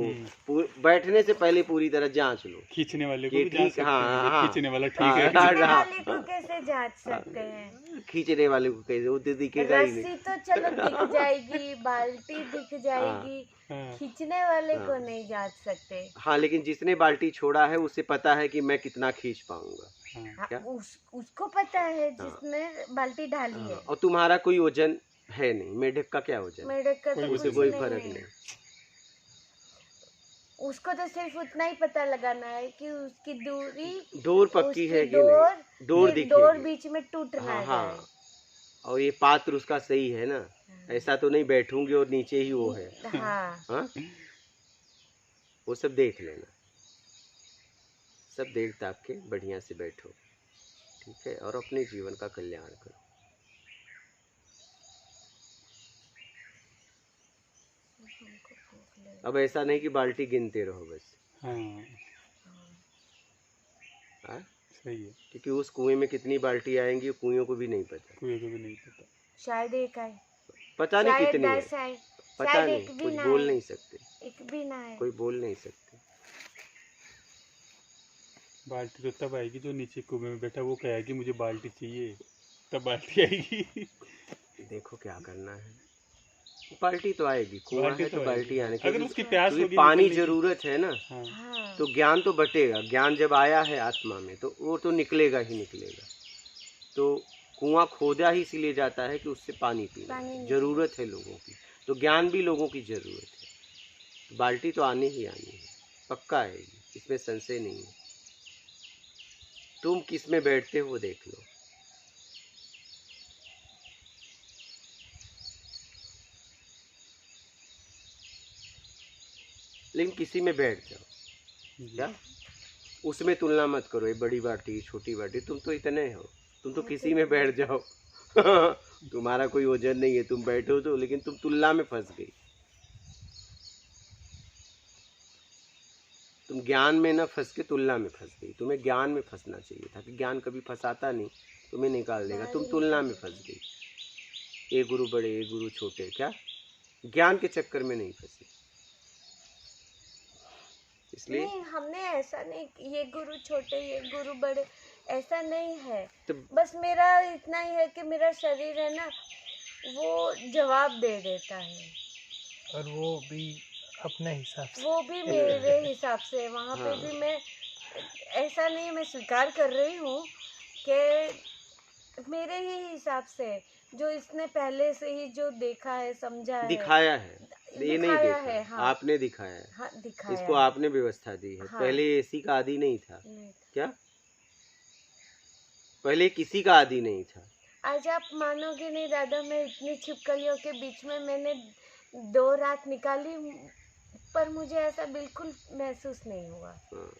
बैठने से पहले पूरी तरह जांच लो। खींचने वाले को ये भी जांच ठीक, सकते हाँ, हैं, ये हाँ, खींचने वाला ठीक हाँ, है। हाँ, खींचने हाँ। वाले को कैसे जांच सकते हैं? खींचने वाले को कैसे, वो तो दिखेगा ही रस्सी नहीं। तो चलो दिख जाएगी, बाल्टी दिख जाएगी, हाँ। खींचने वाले हाँ। को नहीं जांच सकते। हाँ, लेकिन जिसने बाल्टी छोड़ा है उसे पता है कि मैं कितना खींच पाऊंगा। हाँ। हाँ, क्या? उसको पता है जिसने बाल्टी ढाली हाँ, है। और तुम्हारा कोई वजन है नहीं, मेढक का क्या वजन? मेढक का तो उसे कुछ कोई नहीं फर्क है। नहीं। उसको तो सिर्फ उतना ही पता लगाना है कि उसकी दूरी, डोर पक्की उसकी है कि डोर, नहीं, डोर ये डोर दिखेगी। बीच में टूट ना हाँ, जाए। हाँ, और ये पात्र उसका सही है ना, ऐसा तो नहीं बैठूंगी और नीचे ही वो है। हाँ, हाँ, वो सब देख लेना, सब देख ताक के बढ़िया से बैठो, ठीक है, और अपने जीवन का कल्याण करो। अब ऐसा नहीं कि बाल्टी गिनते रहो बस। हाँ हाँ? सही है, क्योंकि उस कुएं में कितनी बाल्टी आएंगी कुएं को भी नहीं पता। कोई को भी नहीं पता। शायद एक आए, पता नहीं शायद कितनी है, 10 आए, पता शायद नहीं, एक भी कुछ ना बोल आए, नहीं सकते, एक भी ना आए। कोई बोल नहीं सकते। बाल्टी तो तब आएगी जो नीचे कुएं में बैठा वो कहेगा कि मुझे बाल्टी चाहिए, तब बाल्टी आएगी। देखो क्या करना है, बाल्टी तो आएगी, कुआं बाल्टी है तो तो बाल्टी आएगी। आने अगर क्योंकि उसकी प्यास क्योंकि होगी पानी निकलने की। जरूरत है ना, हाँ हाँ, तो ज्ञान तो बटेगा। ज्ञान जब आया है आत्मा में तो वो तो निकलेगा ही निकलेगा। तो कुआं खोदा ही इसीलिए जाता है कि उससे पानी पीना पानी है, निकले। जरूरत है लोगों की, तो ज्ञान भी लोगों की जरूरत है। तो बाल्टी तो आनी ही आनी है, पक्का आएगी, इसमें संशय नहीं है। तुम किस में बैठते हो वो देख लो। लेकिन किसी में बैठ जाओ, जी। क्या उसमें तुलना मत करो, ये बड़ी बाटी छोटी बाटी, तुम तो इतने हो, तुम तो किसी में बैठ जाओ। तुम्हारा कोई वजन नहीं है, तुम बैठो तो, लेकिन तुम तुलना में फंस गई। तुम ज्ञान में ना फंस के तुलना में फंस गई। तुम्हें ज्ञान में फंसना चाहिए था, कि ज्ञान कभी फंसाता नहीं, तुम्हें निकाल देगा। तुम तुलना में फंस गई, ये गुरु बड़े ये गुरु छोटे, क्या ज्ञान के चक्कर में नहीं फंसी। इसलिए नहीं, हमने ऐसा नहीं कि ये गुरु छोटे ये गुरु बड़े, ऐसा नहीं है। तो बस मेरा इतना ही है कि मेरा शरीर है ना, वो जवाब दे देता है, और वो भी अपने हिसाब से। वो भी मेरे हिसाब से। वहाँ पे हाँ। भी मैं, ऐसा नहीं, मैं स्वीकार कर रही हूँ कि मेरे ही हिसाब से, जो इसने पहले से ही जो देखा है समझा है, दिखाया है, ये नहीं दिखाया देखा है। हाँ आपने दिखाया है, हाँ, दिखाया इसको है। आपने व्यवस्था दी है। हाँ। पहले एसी का आदी नहीं था, नहीं, क्या पहले किसी का आदी नहीं था। आज आप मानोगे नहीं दादा, मैं इतनी छिपकलियों के बीच में मैंने 2 रात निकाली, पर मुझे ऐसा बिल्कुल महसूस नहीं हुआ। हाँ।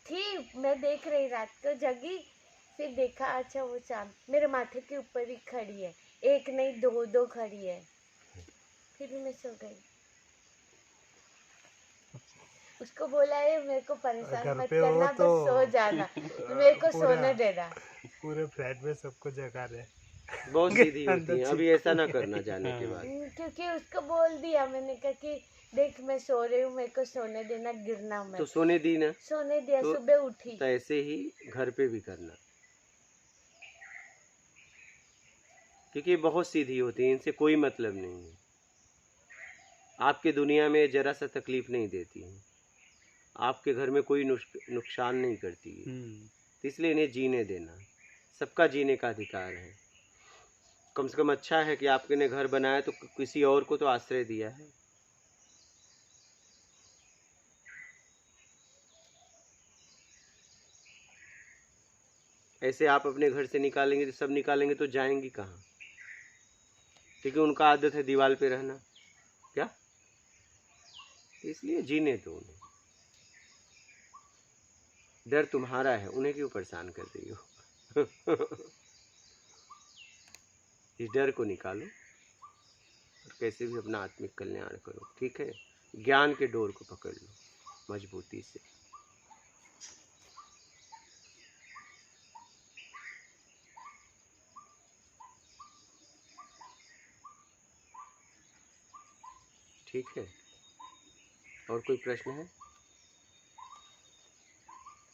थी, मैं देख रही, रात को जगी, फिर देखा अच्छा वो चांद मेरे माथे के ऊपर ही खड़ी है, एक नहीं 2 खड़ी है, फिर मैं सो गई। उसको बोला है मेरे को परेशान घर मत पे हो करना, तो बस सो जाना, मेरे को पूरा- सोने देना। पूरे फ्लैट में सबको जगा रहे। बहुत सीधी होती अंदर है, अभी ऐसा ना करना जाने के बाद। क्योंकि उसको बोल दिया मैंने, कहा कि देख मैं सो रही हूँ, मेरे को सोने देना, गिरना तो मत। सोने दी ना, सोने दिया, तो- सुबह उठी। तो ऐसे ही घर पे भी करना, क्योंकि ये बहुत सीधी होती है, इनसे कोई मतलब नहीं है। आपके दुनिया में जरा सा तकलीफ नहीं देती है, आपके घर में कोई नुकसान नहीं करती है, तो इसलिए इन्हें जीने देना। सबका जीने का अधिकार है। कम से कम अच्छा है कि आपके ने घर बनाया तो किसी और को तो आश्रय दिया है। ऐसे आप अपने घर से निकालेंगे तो सब निकालेंगे तो जाएंगी कहाँ? क्योंकि उनका आदत है दीवार पे रहना, क्या इसलिए जीने दो उन्हें। डर तुम्हारा है, उन्हें क्यों परेशान कर रही हो? इस डर को निकालो और कैसे भी अपना आत्मिक कल्याण करो, ठीक है? ज्ञान के डोर को पकड़ लो मजबूती से। ठीक है, और कोई प्रश्न है?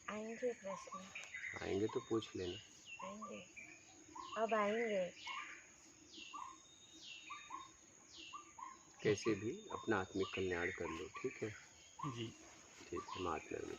आएंगे प्रश्न, आएंगे तो पूछ लेना। आएंगे, अब आएंगे। कैसे भी अपना आत्मिक कल्याण कर लो, ठीक है? जी। ठीक है, महात्मा।